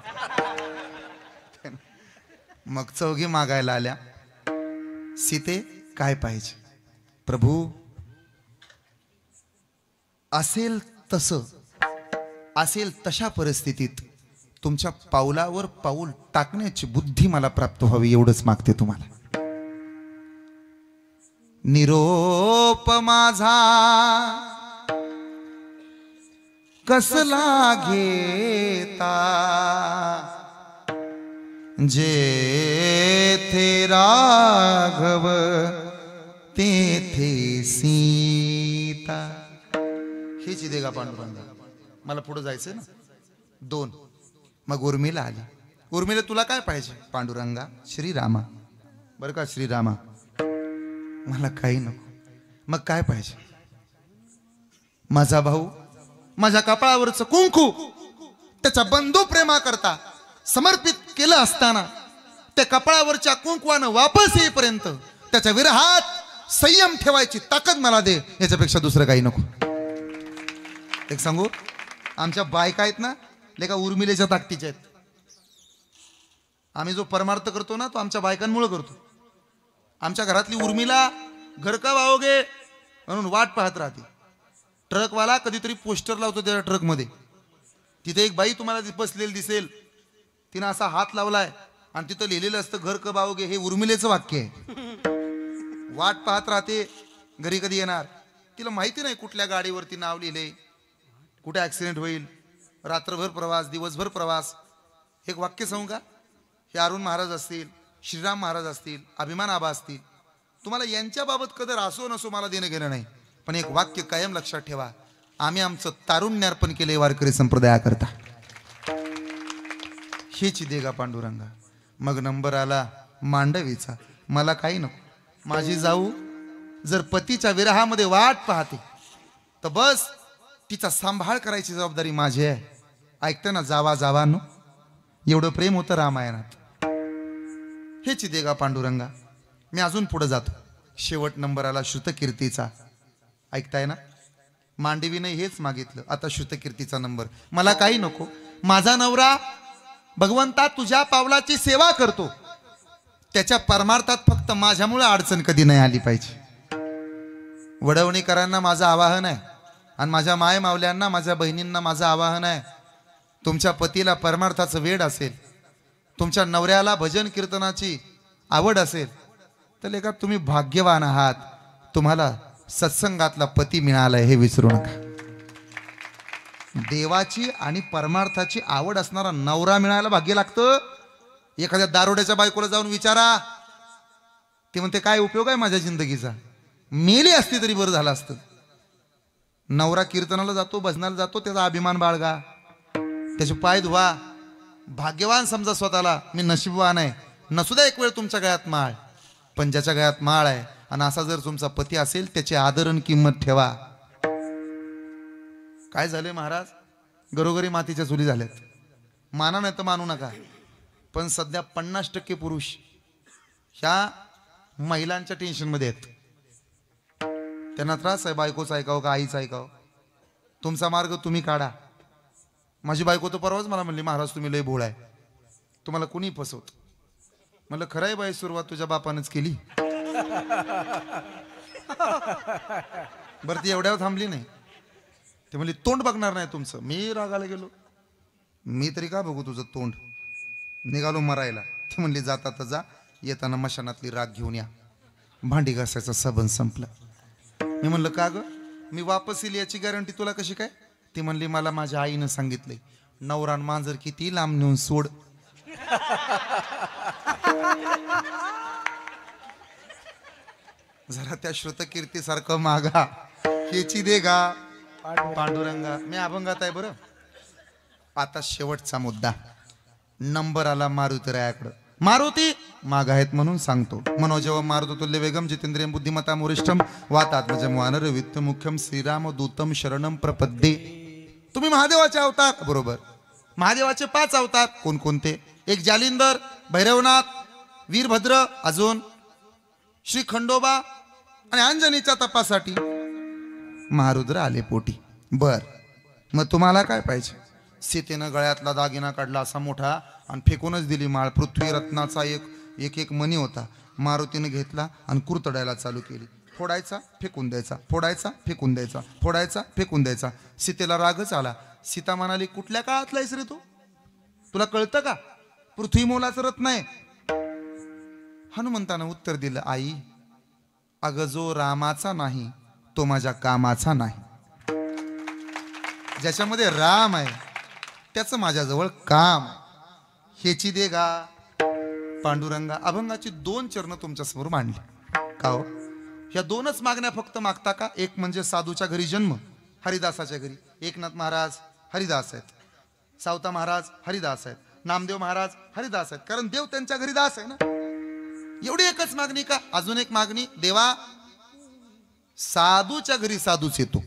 मग चौघी मागायला आल्या. सीते काय पाहिजे? प्रभू, असेल तसं, असेल तशा परिस्थितीत तुमच्या पावलावर पाऊल टाकण्याची बुद्धी मला प्राप्त व्हावी, एवढंच मागते तुम्हाला. निरोप माझा कसला घेता, जेथे राघव तेथे सीता. हीच देगा पांडुरंगा. मला पुढे जायचंय ना. 2. मग उर्मिला आली. उर्मिला तुला काय पाहिजे? पांडुरंगा, श्रीरामा. बरं का श्रीरामा, मला काही नको. मग काय पाहिजे? माझा भाऊ माझ्या कपाळावरचं कुंकू त्याच्या बंधू प्रेमा करता समर्पित केलं असताना त्या कपाळावरच्या कुंकवानं वापस येईपर्यंत त्याच्या विरहात संयम ठेवायची ताकद मला दे. याच्यापेक्षा दुसरं काही नको. एक सांगू, आमच्या बायका आहेत ना, लेका उर्मिलेच्या ताकदीच्या आहेत. आम्ही जो परमार्थ करतो ना, तो आमच्या बायकांमुळे करतो. आमच्या घरातली उर्मिला घर का वाहोगे म्हणून वाट पाहत राहते. ट्रकवाला कधीतरी पोस्टर लावतो त्या ट्रकमध्ये. तिथे एक बाई तुम्हाला बसलेली दिसेल, तिनं असा हात लावलाय आणि तिथं लिहिलेलं असतं घर कब आओगे. हे उर्मिलेचं वाक्य आहे. वाट पाहत राहते घरी कधी येणार. तिला माहिती नाही कुठल्या गाडीवरती नाव लिहिले, कुठे ऍक्सिडेंट होईल. रात्रभर प्रवास, दिवसभर प्रवास. एक वाक्य सांगू का? हे अरुण महाराज असतील, श्रीराम महाराज असतील, अभिमान आबा असतील, तुम्हाला यांच्याबाबत कदर असो नसो मला देणं घेणं नाही, पण एक वाक्य कायम लक्षात ठेवा. आम्ही आमचं तारुण्य अर्पण केले वारकरी संप्रदायाकरता. हेची देगा पांडुरंगा. मग नंबर आला मांडवीचा. मला काही नको. माझी जाऊ जर पतीच्या विरहामध्ये वाट पाहते तर बस तिचा सांभाळ करायची जबाबदारी माझी आहे. ऐकतं ना जावा जावा नो, एवढं प्रेम होतं रामायणात. हेची देगा पांडुरंगा. मी अजून पुढे जातो. शेवट नंबर आला श्रुतकीर्तीचा. ऐकताय ना? मांडवीने हेच मागितलं. आता श्रुतकीर्तीचा नंबर. मला काही नको. माझा नवरा भगवंता तुझ्या पावलाची सेवा करतो, त्याच्या परमार्थात फक्त माझ्यामुळे अडचण कधी नाही आली पाहिजे. वडवणीकरांना माझं आवाहन आहे आणि माझ्या माय मावल्यांना, माझ्या बहिणींना माझं आवाहन आहे. तुमच्या पतीला परमार्थाचं वेड असेल, तुमच्या नवऱ्याला भजन कीर्तनाची आवड असेल, तर लेका तुम्ही भाग्यवान आहात, तुम्हाला सत्संगातला पती मिळालाय हे विसरू नका. देवाची आणि परमार्थाची आवड असणारा नवरा मिळायला भाग्य लागतं. एखाद्या दारोड्याच्या बायकोला जाऊन विचारा, ते म्हणते काय उपयोग आहे माझ्या जिंदगीचा, मेली असती तरी बरं झालं असतं. नवरा कीर्तनाला जातो, भजनाला जातो, त्याचा अभिमान बाळगा, त्याचे पाय धुवा, भाग्यवान समजा स्वतःला, मी नशीबवान आहे. नसुद्या एक वेळ तुमच्या गळ्यात माळ, पण ज्याच्या गळ्यात माळ आहे आणि असा जर तुमचा पती असेल त्याची आदर आणि किंमत ठेवा. काय झाले महाराज, घरोघरी मातीच्या चुली झाल्यात. माना नाही तर मानू नका, पण सध्या 50% पुरुष ह्या महिलांच्या टेन्शनमध्ये आहेत. त्यांना त्रास आहे, बायकोचं ऐकावं का आईचं ऐकावं. तुमचा मार्ग तुम्ही काढा. माझी बायको तर परवाच मला म्हणली, महाराज तुम्ही लय भोळ आहे, तुम्हाला कुणी फसवत. म्हणलं खरं आहे बाई, सुरुवात तुझ्या बापानंच केली. बरं ती एवढ्यावर थांबली नाही, ते म्हणली तोंड बघणार नाही तुमचं. मी रागाला गेलो, मी तरी का बघू तुझं तोंड, निघालो मरायला. ती म्हणली जाता तर जा, येताना मशानातली राग घेऊन या. भांडी घासायचा सबन संपला. मी म्हणलं का ग, मी वापस येईल याची गॅरंटी तुला कशी काय. ती म्हणली मला माझ्या आईनं सांगितलंय, नवरान मांजर किती लांब नेऊन सोड. जरा त्या श्रुतकीर्ती सारखं मागा, हेची दे गा पांडुरंगा. मी अभंगात आहे बरं. आता शेवटचा मुद्दा, नंबर आला मारुतीरायाकडं. मारुती माग आहेत म्हणून सांगतो. मनोजव मारुतुल्य वेगम जितेंद्रिय बुद्धिमता मुरिष्ठम वातात्मज वानर वित्त मुख्यम श्रीराम दूतम शरणम प्रपद्ये. तुम्ही महादेवाचे अवतार, बरोबर. महादेवाचे 5 अवतार कोणकोणते? एक जालिंदर, भैरवनाथ, वीरभद्र, अजून श्री खंडोबा आणि अंजनीच्या तपासाठी महारुद्र आले पोटी. बर, मग तुम्हाला काय पाहिजे? सीतेनं गळ्यातला दागिना काढला असा मोठा आणि फेकूनच दिली माळ. पृथ्वी रत्नाचा एक मणी होता, मारुतीने घेतला आणि कुरतडायला चालू केली. फोडायचा फेकून द्यायचा, फोडायचा फेकून द्यायचा, फोडायचा फेकून द्यायचा. सीतेला रागच आला. सीता म्हणाली कुठल्या काळातला आहेस रे तू, तुला कळतं का पृथ्वी मोलाचं रत्न आहे. हनुमंतानं उत्तर दिलं, आई अगं जो रामाचा नाही तो माझ्या कामाचा नाही. ज्याच्यामध्ये राम आहे त्याचं माझ्याजवळ काम, हेची दे गा पांडुरंगा. अभंगाची 2 चरणं तुमच्या समोर मांडली. का हो, ह्या 2च मागण्या फक्त मागता का? एक म्हणजे साधूच्या घरी जन्म, हरिदासाच्या घरी. एकनाथ महाराज हरिदास आहेत, सावता महाराज हरिदास आहेत, नामदेव महाराज हरिदास आहेत, कारण देव त्यांच्या घरी दास आहे ना. एवढी एकच मागणी का? अजून एक मागणी, देवा साधूच्या घरी साधूच येतो.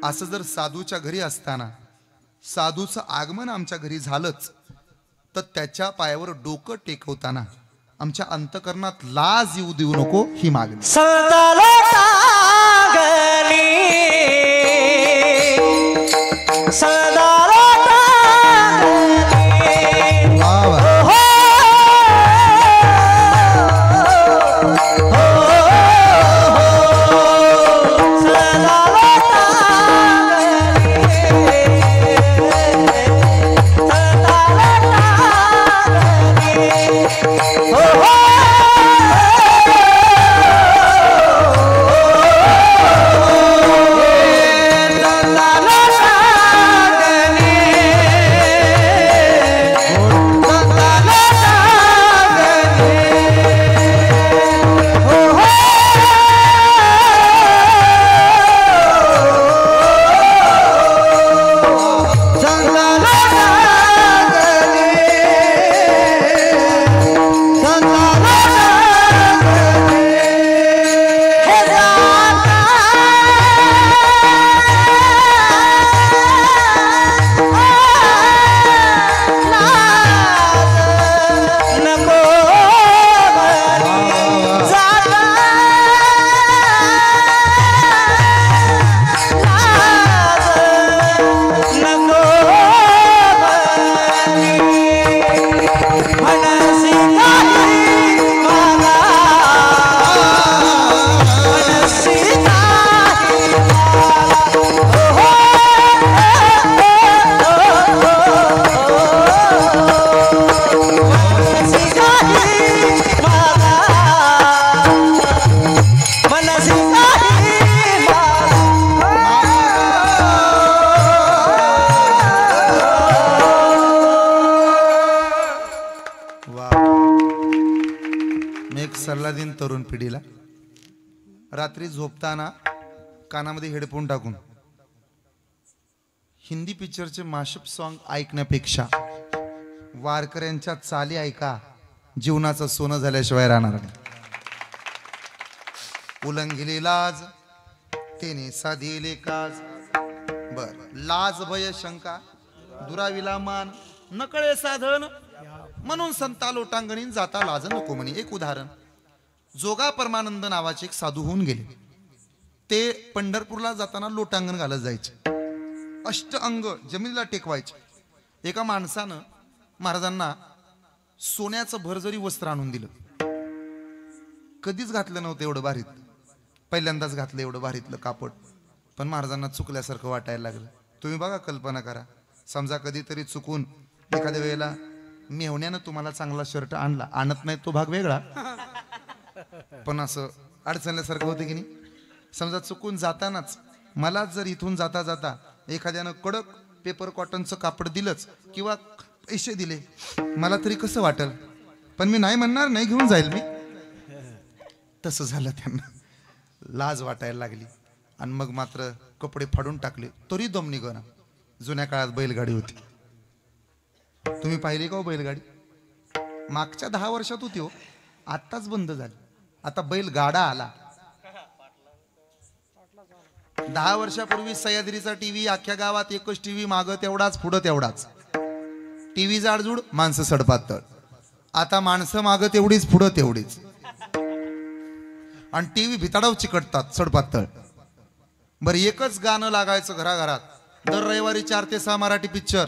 असं जर साधूच्या घरी असताना साधूचं आगमन आमच्या घरी झालंच, तर त्याच्या पायावर डोकं टेकवताना आमच्या अंतकरणात लाज येऊ देऊ नको, ही मागणी. तरुण पिढीला, रात्री झोपताना कानामध्ये हेडफोन टाकून हिंदी पिक्चरचे माशअप सॉन्ग ऐकण्यापेक्षा वारकऱ्यांच्या चाली ऐका, जीवनाचं सोनं झाल्याशिवाय राहणार नाही. उलंघिली लाज तेने साधिले काज. बर, लाज भय शंका दुराविला मान, नकळे साधन म्हणून संता लोटांगणी जाता लाज नको म्हणे. एक उदाहरण, जोगा परमानंद नावाचे एक साधू होऊन गेले. ते पंढरपूरला जाताना लोटांगण घालत जायचे, अष्ट अंग जमिनीला टेकवायचे. एका माणसानं महाराजांना सोन्याचं भरजरी वस्त्र आणून दिलं. कधीच घातलं नव्हतं एवढं भारीत, पहिल्यांदाच घातलं एवढं भारीतलं कापड. पण महाराजांना चुकल्यासारखं वाटायला लागलं. तुम्ही बघा, कल्पना करा, समजा कधीतरी चुकून एखाद्या वेळेला मेहण्यानं तुम्हाला चांगला शर्ट आणला, आणत नाही तो भाग वेगळा, पण असं अडचणल्यासारखं होतं की नाही. समजा चुकून जातानाच मला जर इथून जाता जाता एखाद्यानं कडक पेपर कॉटनचं कापड दिलंच किंवा पैसे दिले, मला तरी कसं वाटेल, पण मी नाही म्हणणार, नाही घेऊन जाईल मी. तसं झालं, त्यांना लाज वाटायला लागली आणि मग मात्र कपडे फाडून टाकले. तरी दम निघना. जुन्या काळात बैलगाडी होती, तुम्ही पाहिली का हो बैलगाडी? मागच्या 10 वर्षात होती हो, आत्ताच बंद झाली. आता बैलगाडा आला. 10 वर्षापूर्वी सह्याद्रीचा टीव्ही, अख्ख्या गावात एकच टीव्ही, मागं तेवढाच पुढं तेवढाच. टीव्ही जाडजूड, माणसं सडपातळ. आता माणसं मागं तेवढीच पुढं तेवढीच, आणि टीव्ही भिताडाव चिकटतात सडपातळ. बरं, एकच गाणं लागायचं घराघरात. दर रविवारी 4 ते 6 मराठी पिक्चर,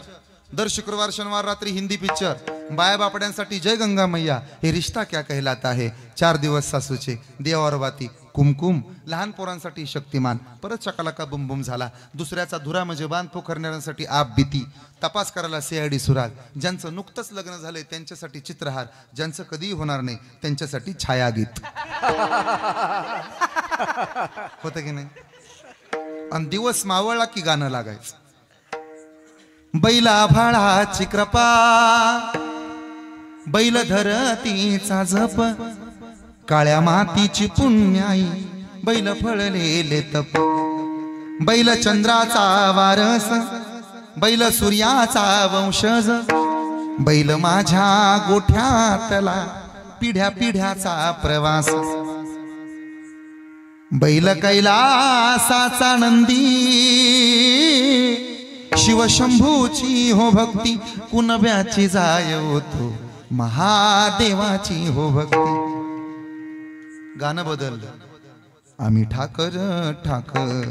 दर शुक्रवार शनिवार रात्री हिंदी पिक्चर. बाया बापड्यांसाठी जय गंगा मैया, हे रिश्ता क्या कहलाता है, 4 दिवस सासूचे, देवावर बाती, कुमकुम. लहान पोरांसाठी शक्तिमान, परत शकालाका बुम बुम झाला. दुसऱ्याचा धुरा म्हणजे बांध पोखरणाऱ्यांसाठी आप भीती. तपास करायला CID सुराग. ज्यांचं नुकतंच लग्न झालंय त्यांच्यासाठी चित्रहार, ज्यांचं कधीही होणार नाही त्यांच्यासाठी छायागीत. होतं की नाही? आणि दिवस मावळला की गाणं लागायचं. बैला भाळाची कृपा, बैल धरतीचा जप, काळ्या मातीची पुण्याई, बैल फळलेले तप. बैल चंद्राचा वारस, बैल सूर्याचा वंशज, बैल माझ्या गोठ्यातला पिढ्या पिढ्याचा प्रवास. बैल कैलासाचा नंदी, शिवशंभूची हो भक्ती, कुणब्याची जाय होतो महादेवाची हो भक्ती. गाणं बदललं. आम्ही ठाकर ठाकर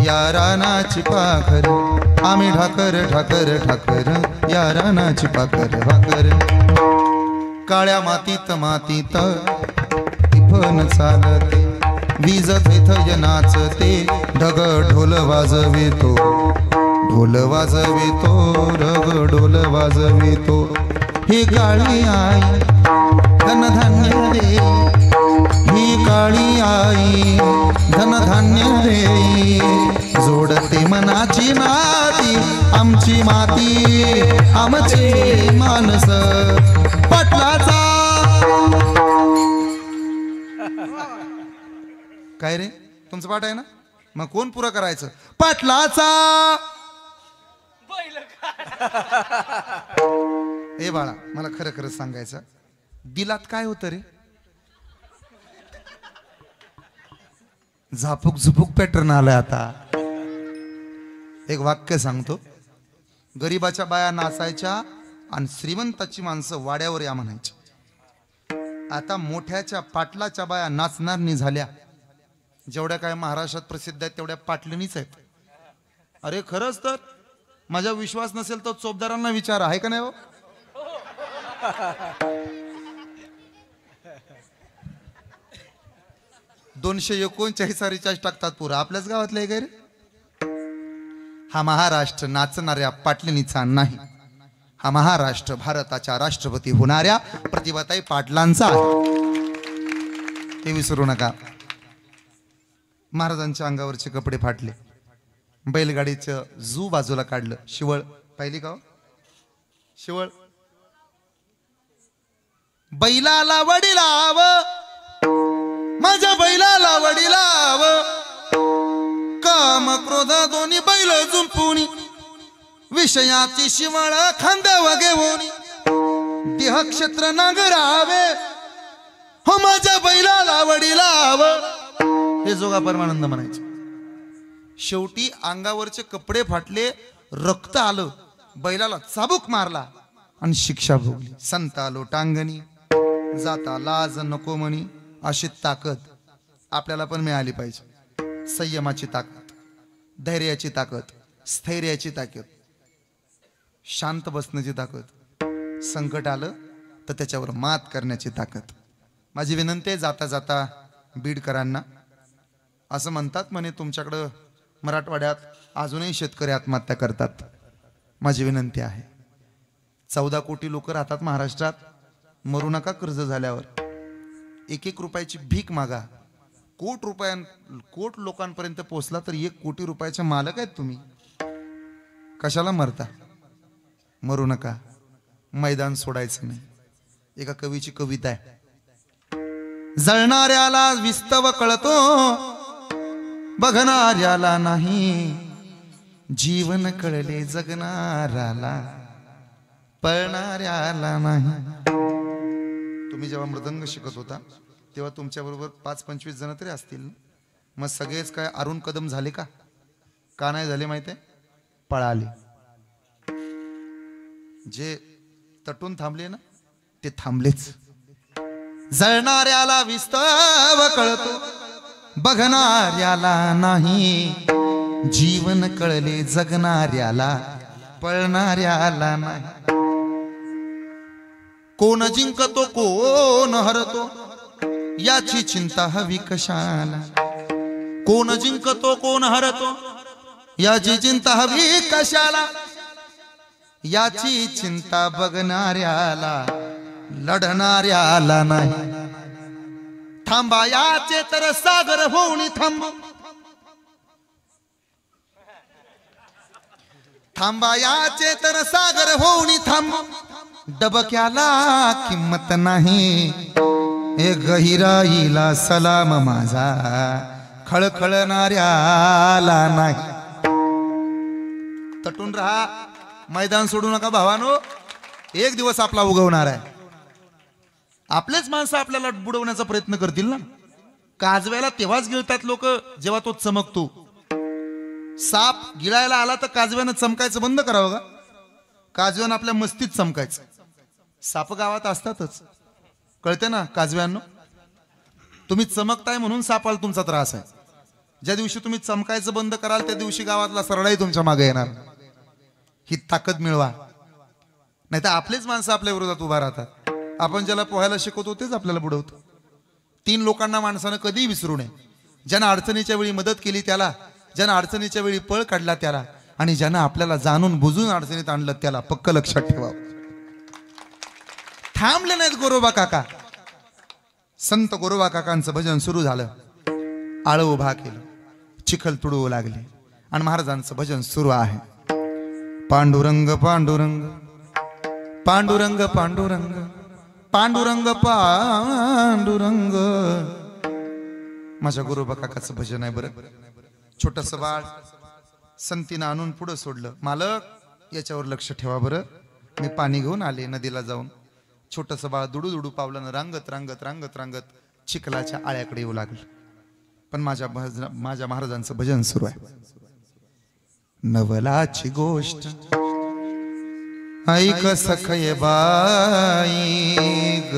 या रानाची पाखर, आम्ही ठाकर ठाकर ठाकर या रानाची पाखर भाकर. काळ्या मातीत मातीत टिफन चालते, वीज थैथय नाचते, ढग ढोल वाजवितो, ढोल वाजवितो, ढग ढोल वाजवितो. ही काळी आई धनधान्य दे, ही काळी आई धनधान्य दे. जोडते मनाची नाती, आमची माती आमचे मानस. पाटलाचा काय रे, तुमचं पाठ आहे ना, मग कोण पुरं करायचं? पाटलाचा. ए बाळा, मला खरं खरं सांगायचं, दिलात काय होतं रे? झापूक झुपूक पॅटर्न आलाय आता. एक वाक्य सांगतो. गरीबाच्या बाया नाचायच्या आणि श्रीमंताची माणसं वाड्यावर या म्हणायची. आता मोठ्याच्या पाटलाच्या बाया नाचणारनी झाल्या. जेवढ्या काय महाराष्ट्रात प्रसिद्ध आहेत तेवढ्या पाटलिनीच आहेत. अरे खरंच तर, माझा विश्वास नसेल तर चोपदारांना विचारा, आहे का नाही हो? $239 टाकतात पुरा. आपल्याच गावातले काय रे? हा महाराष्ट्र नाचणाऱ्या पाटलिनीचा नाही, हा महाराष्ट्र भारताच्या राष्ट्रपती होणाऱ्या प्रतिभाताई पाटलांचा आहे, हे विसरू नका. महाराजांच्या अंगावरचे कपडे फाटले, बैलगाडीचं जू बाजूला काढलं. शिवळ पाहिली का? शिवळ. बैलाला वडिलाव माझ्या बैलाला वडिलाव काम क्रोध दोन्ही बैल जुंपुनी विषयाची शिवाळ खांद्यावर घेऊन देह क्षेत्र नांगरावे हो माझ्या बैलाला वडिलाव हे जोगा परमानंद म्हणायचे. शेवटी अंगावरचे कपडे फाटले, रक्त आलं, बैलाला चाबूक मारला आणि शिक्षा भोगली. संता लोटांगणी जाता लाज नको म्हणी अशी ताकद आपल्याला पण मिळाली पाहिजे. संयमाची ताकद, धैर्याची ताकद, स्थैर्याची ताकद, शांत बसण्याची ताकद, संकट आलं तर त्याच्यावर मात करण्याची ताकद. माझी विनंती आहे जाता जाता बीडकरांना, असं म्हणतात म्हणे तुमच्याकडं मराठवाड्यात अजूनही शेतकरी आत्महत्या करतात. माझी विनंती आहे, 14 कोटी लोक राहतात महाराष्ट्रात, मरू नका कर्ज झाल्यावर. 1-1 रुपयाची भीक मागा. कोट लोकांपर्यंत पोहोचला तर 1 कोटी रुपयाचे मालक आहेत तुम्ही. कशाला मरता? मरू नका, मैदान सोडायचं नाही. एका कवीची कविता आहे, जळणाऱ्याला विस्तव कळतो बघणाऱ्याला नाही, जीवन कळले जगणाऱ्याला पळणाऱ्याला नाही. तुम्ही जेव्हा मृदंग शिकत होता तेव्हा तुमच्या बरोबर 5-25 जण तरी असतील. मग सगळेच काय अरुण कदम झाले का? का नाही झाले माहितीये? पळाले. जे तटून थांबले ना ते थांबलेच. जळणाऱ्याला विस्तव कळतो बघणाऱ्याला नाही, जीवन कळले जगणाऱ्याला पळणाऱ्याला नाही. कोण जिंकतो कोण हरतो याची चिंता हवी कशाला. कोण जिंकतो कोण हरतो याची चिंता हवी कशाला. याची चिंता बघणाऱ्याला लढणाऱ्याला नाही. थांबा याचे तर सागर होऊन थांब, थांबा याचे तर सागर होऊन थांब. डबक्याला किंमत नाही, हे गहिराईला सलाम माझा खळखळणाऱ्याला नाही. तटून राहा, मैदान सोडू नका भावानो. एक दिवस आपला उगवणार आहे. आपलेच माणसं आपल्याला बुडवण्याचा प्रयत्न करतील ना. काजव्याला तेव्हाच गिळतात लोक जेव्हा तो चमकतो. साप गिळायला आला तर काजव्यानं चमकायचं बंद करावं का? काजव्यानं आपल्या मस्तीत चमकायचं. साप गावात असतातच, कळते ना काजव्यांनो. तुम्ही चमकताय म्हणून सापाला तुमचा त्रास आहे. ज्या दिवशी तुम्ही चमकायचं बंद कराल त्या दिवशी गावातला सरडाही तुमच्या मागे येणार. ही ताकद मिळवा, नाही तर आपलेच माणसं आपल्या विरोधात उभा राहतात. आपण ज्याला पोहायला शिकवतो तेच आपल्याला बुडवतो. 3 लोकांना माणसानं कधीही विसरू नये. ज्यानं अडचणीच्या वेळी मदत केली त्याला, ज्यानं अडचणीच्या वेळी पळ काढला त्याला, आणि ज्यानं आपल्याला जाणून बुजून अडचणीत आणलं त्याला पक्क लक्षात ठेवावं. थांबले नाहीत गोरोबा काका. संत गोरोबा काकांचं भजन सुरू झालं. आळं उभा केलं, चिखल तुडवू लागले आणि महाराजांचं भजन सुरू आहे. पांडुरंग पांडुरंग पांडुरंग पांडुरंग पांडुरंग पांडुरंग. माझ्या गोरोबा काकाचं भजन आहे बरं. छोटस बाळ संतीनं आणून पुढं सोडलं. मालक याच्यावर लक्ष ठेवा बरं, मी पाणी घेऊन आले नदीला जाऊन. छोटस बाळ दुडू दुडू पावलानं रांगत रांगत रांगत रांगत चिखलाच्या आळ्याकडे येऊ लागलं. पण माझ्या महाराजांचं भजन सुरू आहे. नवलाची गोष्ट ऐक सखय बाई ग,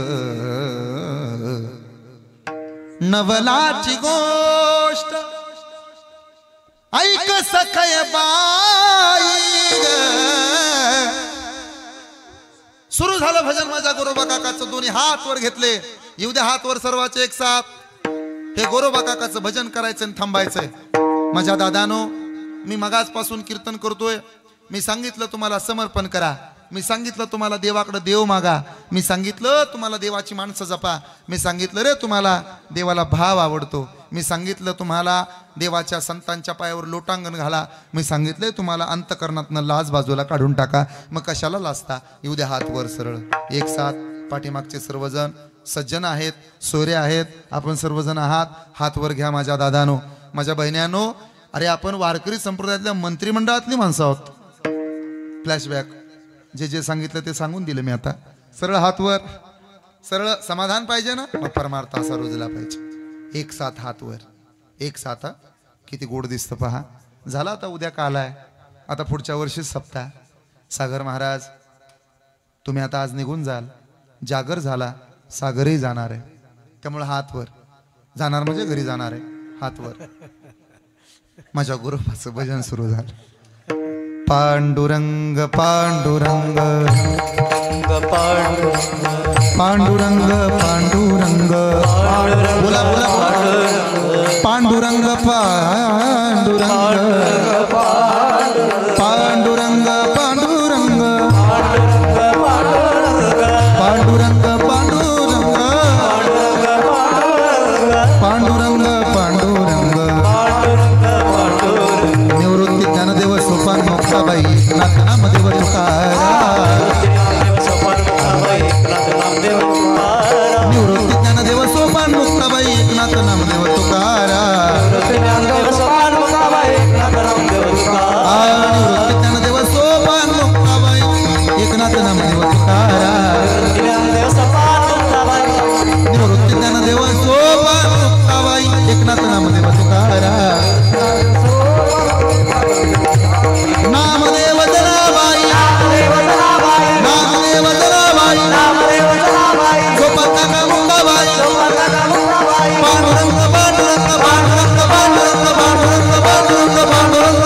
नवलाची गोष्ट ऐक सखय बाई ग. सुरू झालं भजन. माझ्या गोरोबा काकाचं दोन्ही हात वर घेतले. येऊ द्या हात वर सर्वांचे एक साथ. हे गोरोबा काकाचं भजन करायचं आणि थांबायचंय. माझ्या दादानो, मी मगाचपासून कीर्तन करतोय. मी सांगितलं तुम्हाला समर्पण करा, मी सांगितलं तुम्हाला देवाकडे देव मागा, मी सांगितलं तुम्हाला देवाची माणसं जपा, मी सांगितलं रे तुम्हाला देवाला भाव आवडतो, मी सांगितलं तुम्हाला देवाच्या संतांच्या पायावर लोटांगण घाला, मी सांगितलंय तुम्हाला अंतकरणातनं लाज बाजूला काढून टाका. मग कशाला लाजता? येऊ द्या हात वर सरळ एक साथ. पाठीमागचे सर्वजण सज्जन आहेत, सोयरे आहेत, आपण सर्वजण आहात. हात वर घ्या माझ्या दादानो, माझ्या बहिण्यांनो. अरे आपण वारकरी संप्रदायातल्या मंत्रिमंडळातली माणसं आहोत. फ्लॅशबॅक जे जे सांगितलं ते सांगून दिलं मी. आता सरळ हात वर, सरळ समाधान पाहिजे ना, मग परमार्थ असा रुजला पाहिजे. एक साथ हात वर, एक साथ. किती गोड दिसतं पहा. झाला आता उद्या काल आहे, आता पुढच्या वर्षीच सप्ताह. सागर महाराज तुम्ही आता आज निघून जाल. जागर झाला, सागरही जाणार आहे. त्यामुळे हात वर. जाणार म्हणजे घरी जाणार आहे. हात वर. माझ्या गुरुपाचं भजन सुरू झालं. पांडुरंग पांडुरंग पांडुरंग पांडुरंग बोला बोला पांडुरंग पांडुरंग पांडुरंग पांडुरंग पांडुरंग पांडुरंग पांडुरंग पांडुरंग निवृत्ती ज्ञानदेव सोपान मोक्षाबाई एकनाथ नामदेव तुकाराम. निवृत्ती ज्ञानदेव सोपान मुक्ताबाई एकनाथ नामदेव तुकाराम. निवृत्ती ज्ञानदेव सोपान मुक्ताबाई एकनाथ नामदेव तुकाराम. निवृत्ती ज्ञानदेव सोपान मुक्ताबाई एकनाथ नामदेव तुकाराम. नामदेव जनाबाई नामदेव जनाबाई गोपाल मुक्ताबाई पांडुरंग पांडुरंग पांडुरंग पांडुरंग पांडुरंग पांडुरंग पांडुरंग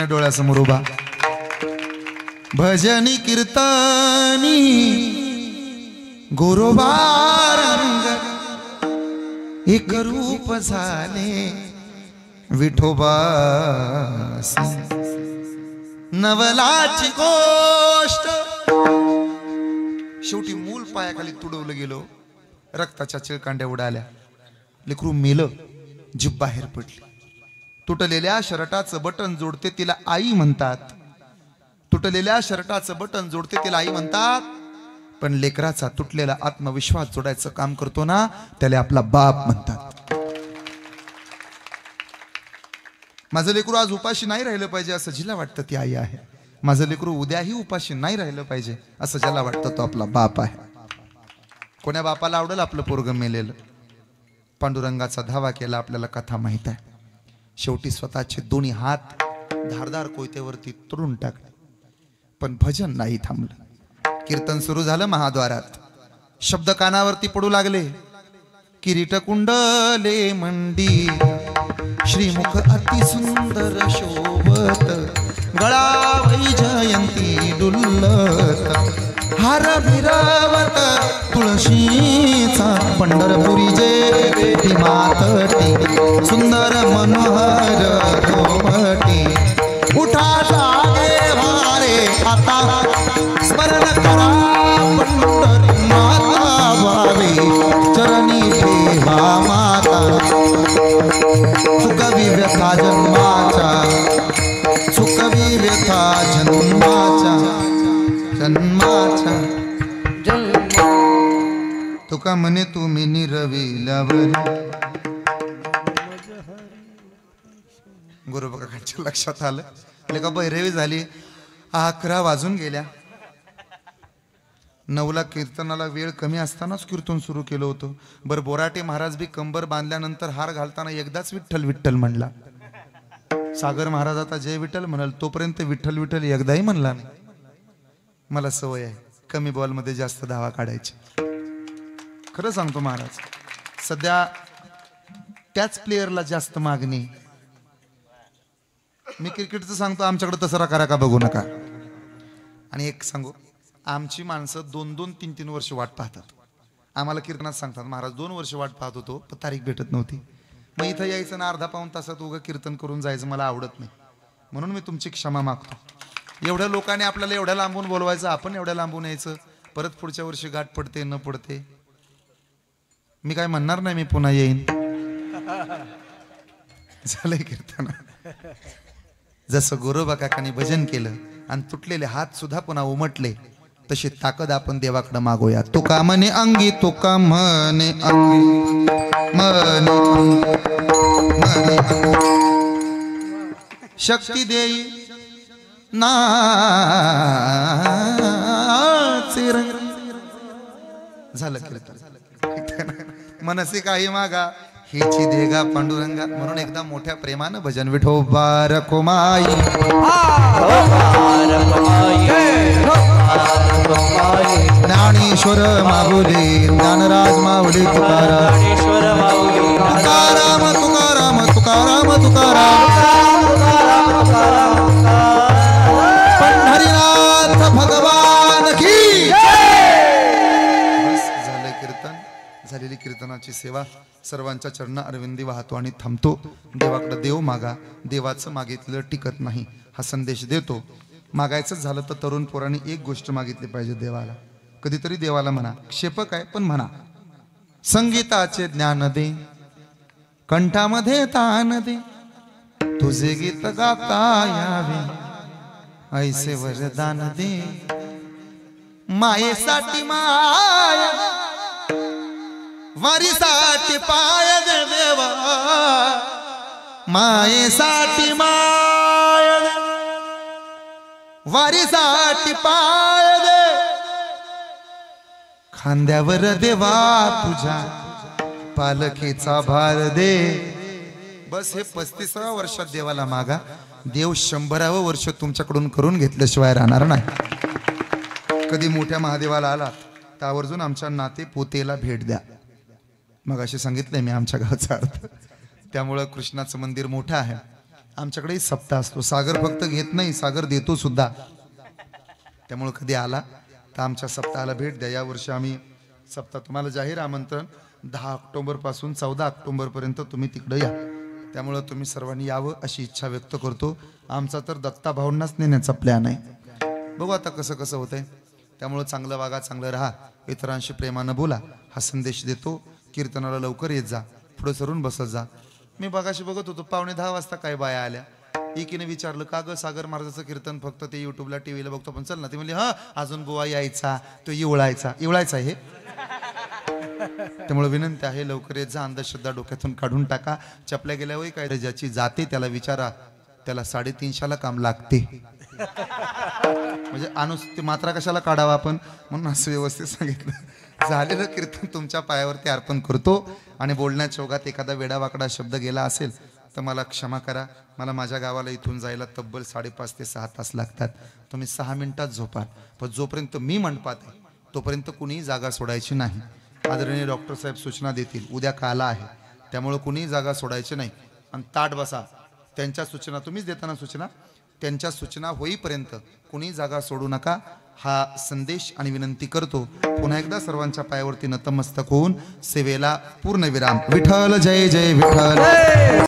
डोळ्यासमोर उभा. भजनी कीर्तनी गुरुबारंग एक रूप झाले विठोबासी. नवलाची गोष्ट शेवटी मूल पायाखाली तुडवलं गेलो. रक्ताच्या चिळकांड्या उडाल्या. लेकरू मेलं. जीभ बाहेर पडली. तुटलेल्या शर्टाचं बटन जोडते तिला आई म्हणतात. तुटलेल्या शर्टाचं बटन जोडते तिला आई म्हणतात. पण लेकराचा तुटलेला आत्मविश्वास जोडायचं काम करतो ना, त्याला आपला बाप म्हणतात. माझं लेकरू आज उपाशी नाही राहिलं पाहिजे असं जिला वाटतं ती आई आहे. माझं लेकरू उद्याही उपाशी नाही राहिलं पाहिजे असं ज्याला वाटतं तो आपला बाप आहे. कोण्या बापाला आवडेल आपलं पोरगं मेलेलं. पांडुरंगाचा धावा केला आपल्याला कथा माहित आहे. शेवटी स्वतःचे दोन्ही हात धारदार कोयत्यावरती तोडून टाकले. पण भजन नाही थांबलं. कीर्तन सुरू झालं महाद्वारात. शब्द कानावरती पडू लागले. किरीट कुंडले मंडी श्रीमुख अति सुंदर शोभत. गळा वैजयंती डुल्लत. हार भिरावत तुळशीचा पंढरपुरी जे मातटी. सुंदर मनोहर गोमटी. उठा जागे भारे आता स्मरण करा पंढरी माता भावे. चरणी देवा माता चुकवी व्यथा जन्माचा. चुकवी व्यथा जन्माचा जन्माचा. तुका म्हणे तुम्ही निरविल्यावर. गुरुबाकांच्या लक्षात आलं. का बैरवी झाली. 11 वाजून गेल्या. 9ला कीर्तनाला वेळ कमी असतानाच कीर्तन सुरू केलं होतं. बरं बोराटे महाराज बी कंबर बांधल्यानंतर हार घालताना एकदाच विठ्ठल विठ्ठल म्हणला. सागर महाराज आता जय विठ्ठल म्हणाल, तोपर्यंत विठ्ठल विठ्ठल एकदाही म्हणला नाही. मला सवय आहे कमी बॉलमध्ये जास्त धावा काढायची. खरं सांगतो महाराज, सध्या त्याच प्लेयरला जास्त मागणी. मी क्रिकेटचं सांगतो, आमच्याकडे तसं करा का बघू नका. आणि एक सांगू, आमची माणसं 2-2, 3-3 वर्ष वाट पाहतात. आम्हाला कीर्तनात सांगतात महाराज 2 वर्ष वाट पाहत होतो पण तारीख भेटत नव्हती. मग इथं यायचं ना अर्धा पाऊण तासात उगं कीर्तन करून जायचं मला आवडत नाही. म्हणून मी तुमची क्षमा मागतो. एवढ्या लोकांनी आपल्याला एवढ्या लांबून बोलवायचं, आपण एवढ्या लांबून यायचं, परत पुढच्या वर्षी गाठ पडते न पडते. मी काय म्हणणार नाही मी पुन्हा येईन. झालंय कीर्तन. जसं गोरोबा काकांनी भजन केलं आणि तुटलेले हात सुद्धा पुन्हा उमटले, तशी ताकद आपण देवाकडे मागूया. तुका म्हणे अंगी, तुका म्हणे अंगी, म्हणे शक्ती देई ना झालं कीर्तन. मनसे काही मागा हेची देगा पांडुरंगा. म्हणून एकदा मोठ्या प्रेमानं भजन विठोबार कोमाई, ज्ञानेश्वर माऊली, ज्ञानराज माऊली तुकाराम, तुकाराम तुकाराम तुकाराम तुकाराम, पंढरीनाथ भगवान की. झालं कीर्तन. झालेली कीर्तनाची सेवा सर्वांच्या चरण अरविंदी वाहतो आणि थांबतो. देवाकडे देव मागा, देवाचं मागितलं टिकत नाही हा संदेश देतो. मागायचं झालं तर तरुण पोरांनी एक गोष्ट मागितली पाहिजे देवाला. कधीतरी देवाला म्हणा, क्षेपक आहे पण म्हणा, संगीताचे ज्ञान दे, कंठामध्ये तान दे, तुझे गीत गाता यावे, ऐसे वरदान दे. मायेसाठी माया, वारीसाठी पाय दे देवा, मायेसाठी माया दे, वारीसाठी पाय दे, खांद्यावर देवा तुझ्या पालखीचा भार दे. बस हे 35व्या वर्षात देवाला मागा. देव 100व्या वर्ष तुमच्याकडून करून घेतल्याशिवाय राहणार नाही. कधी मोठ्या महादेवाला आला तर आवर्जून आमच्या नाते पोतेला भेट द्या. मग असे सांगितलंय मी आमच्या गावचा अर्थ. त्यामुळं कृष्णाचं मंदिर मोठं आहे. आमच्याकडेही सप्ताह असतो. सागर फक्त घेत नाही, सागर देतो सुद्धा. त्यामुळं कधी आला तर आमच्या सप्ताहाला भेट द्या. या वर्षी आम्ही सप्ताह, तुम्हाला जाहीर आमंत्रण 10 ऑक्टोबर पासून 14 ऑक्टोबर पर्यंत तुम्ही तिकडे या. त्यामुळं तुम्ही सर्वांनी यावं अशी इच्छा व्यक्त करतो. आमचा तर दत्ता भाऊंनाच नेण्याचा प्लॅन आहे. बघू आता कसं कसं होतंय. त्यामुळं चांगलं वागा, चांगलं राहा, इतरांशी प्रेमानं बोला हा संदेश देतो. कीर्तनाला लवकर येत जा, पुढे सरून बसत जा. मी बघाशी बघत होतो 9:45 वाजता काय बाया आल्या. एकीने विचारलं, का ग सागर महाराजाचं कीर्तन फक्त ते युट्यूबला टीव्हीला बघतो पण चल ना. ती म्हणली, हा अजून बुवा यायचा, तो इवळायचा हे. त्यामुळे विनंती आहे लवकर येत जा. अंधश्रद्धा डोक्यातून काढून टाका. चपल्या गेल्यावर काय, ज्याची जाते त्याला विचारा, त्याला 350ला काम लागते. म्हणजे अनुस्ती मात्रा कशाला काढावा आपण, म्हणून असं व्यवस्थित सांगितलं. झालेलं कीर्तन तुमच्या पायावरती अर्पण करतो. आणि बोलण्याच्या ओघात एखादा वेडावाकडा शब्द गेला असेल तर मला क्षमा करा. मला माझ्या गावाला इथून जायला तब्बल 5.5 ते 6 तास लागतात. तुम्ही 6 मिनिटात झोपाल, पण जोपर्यंत मी मंडपात आहे तोपर्यंत कुणीही जागा सोडायची नाही. आदरणीय डॉक्टर साहेब सूचना देतील. उद्या काला आहे, त्यामुळे कुणीही जागा सोडायची नाही. आणि ताट बसा. त्यांच्या सूचना तुम्हीच देताना सूचना, त्यांच्या सूचना होईपर्यंत कुणी जागा सोडू नका हा संदेश आणि विनंती करतो. पुन्हा एकदा सर्वांच्या पायावरती नतमस्तक होऊन सेवेला पूर्ण विराम. विठ्ठल जय जय विठ्ठल.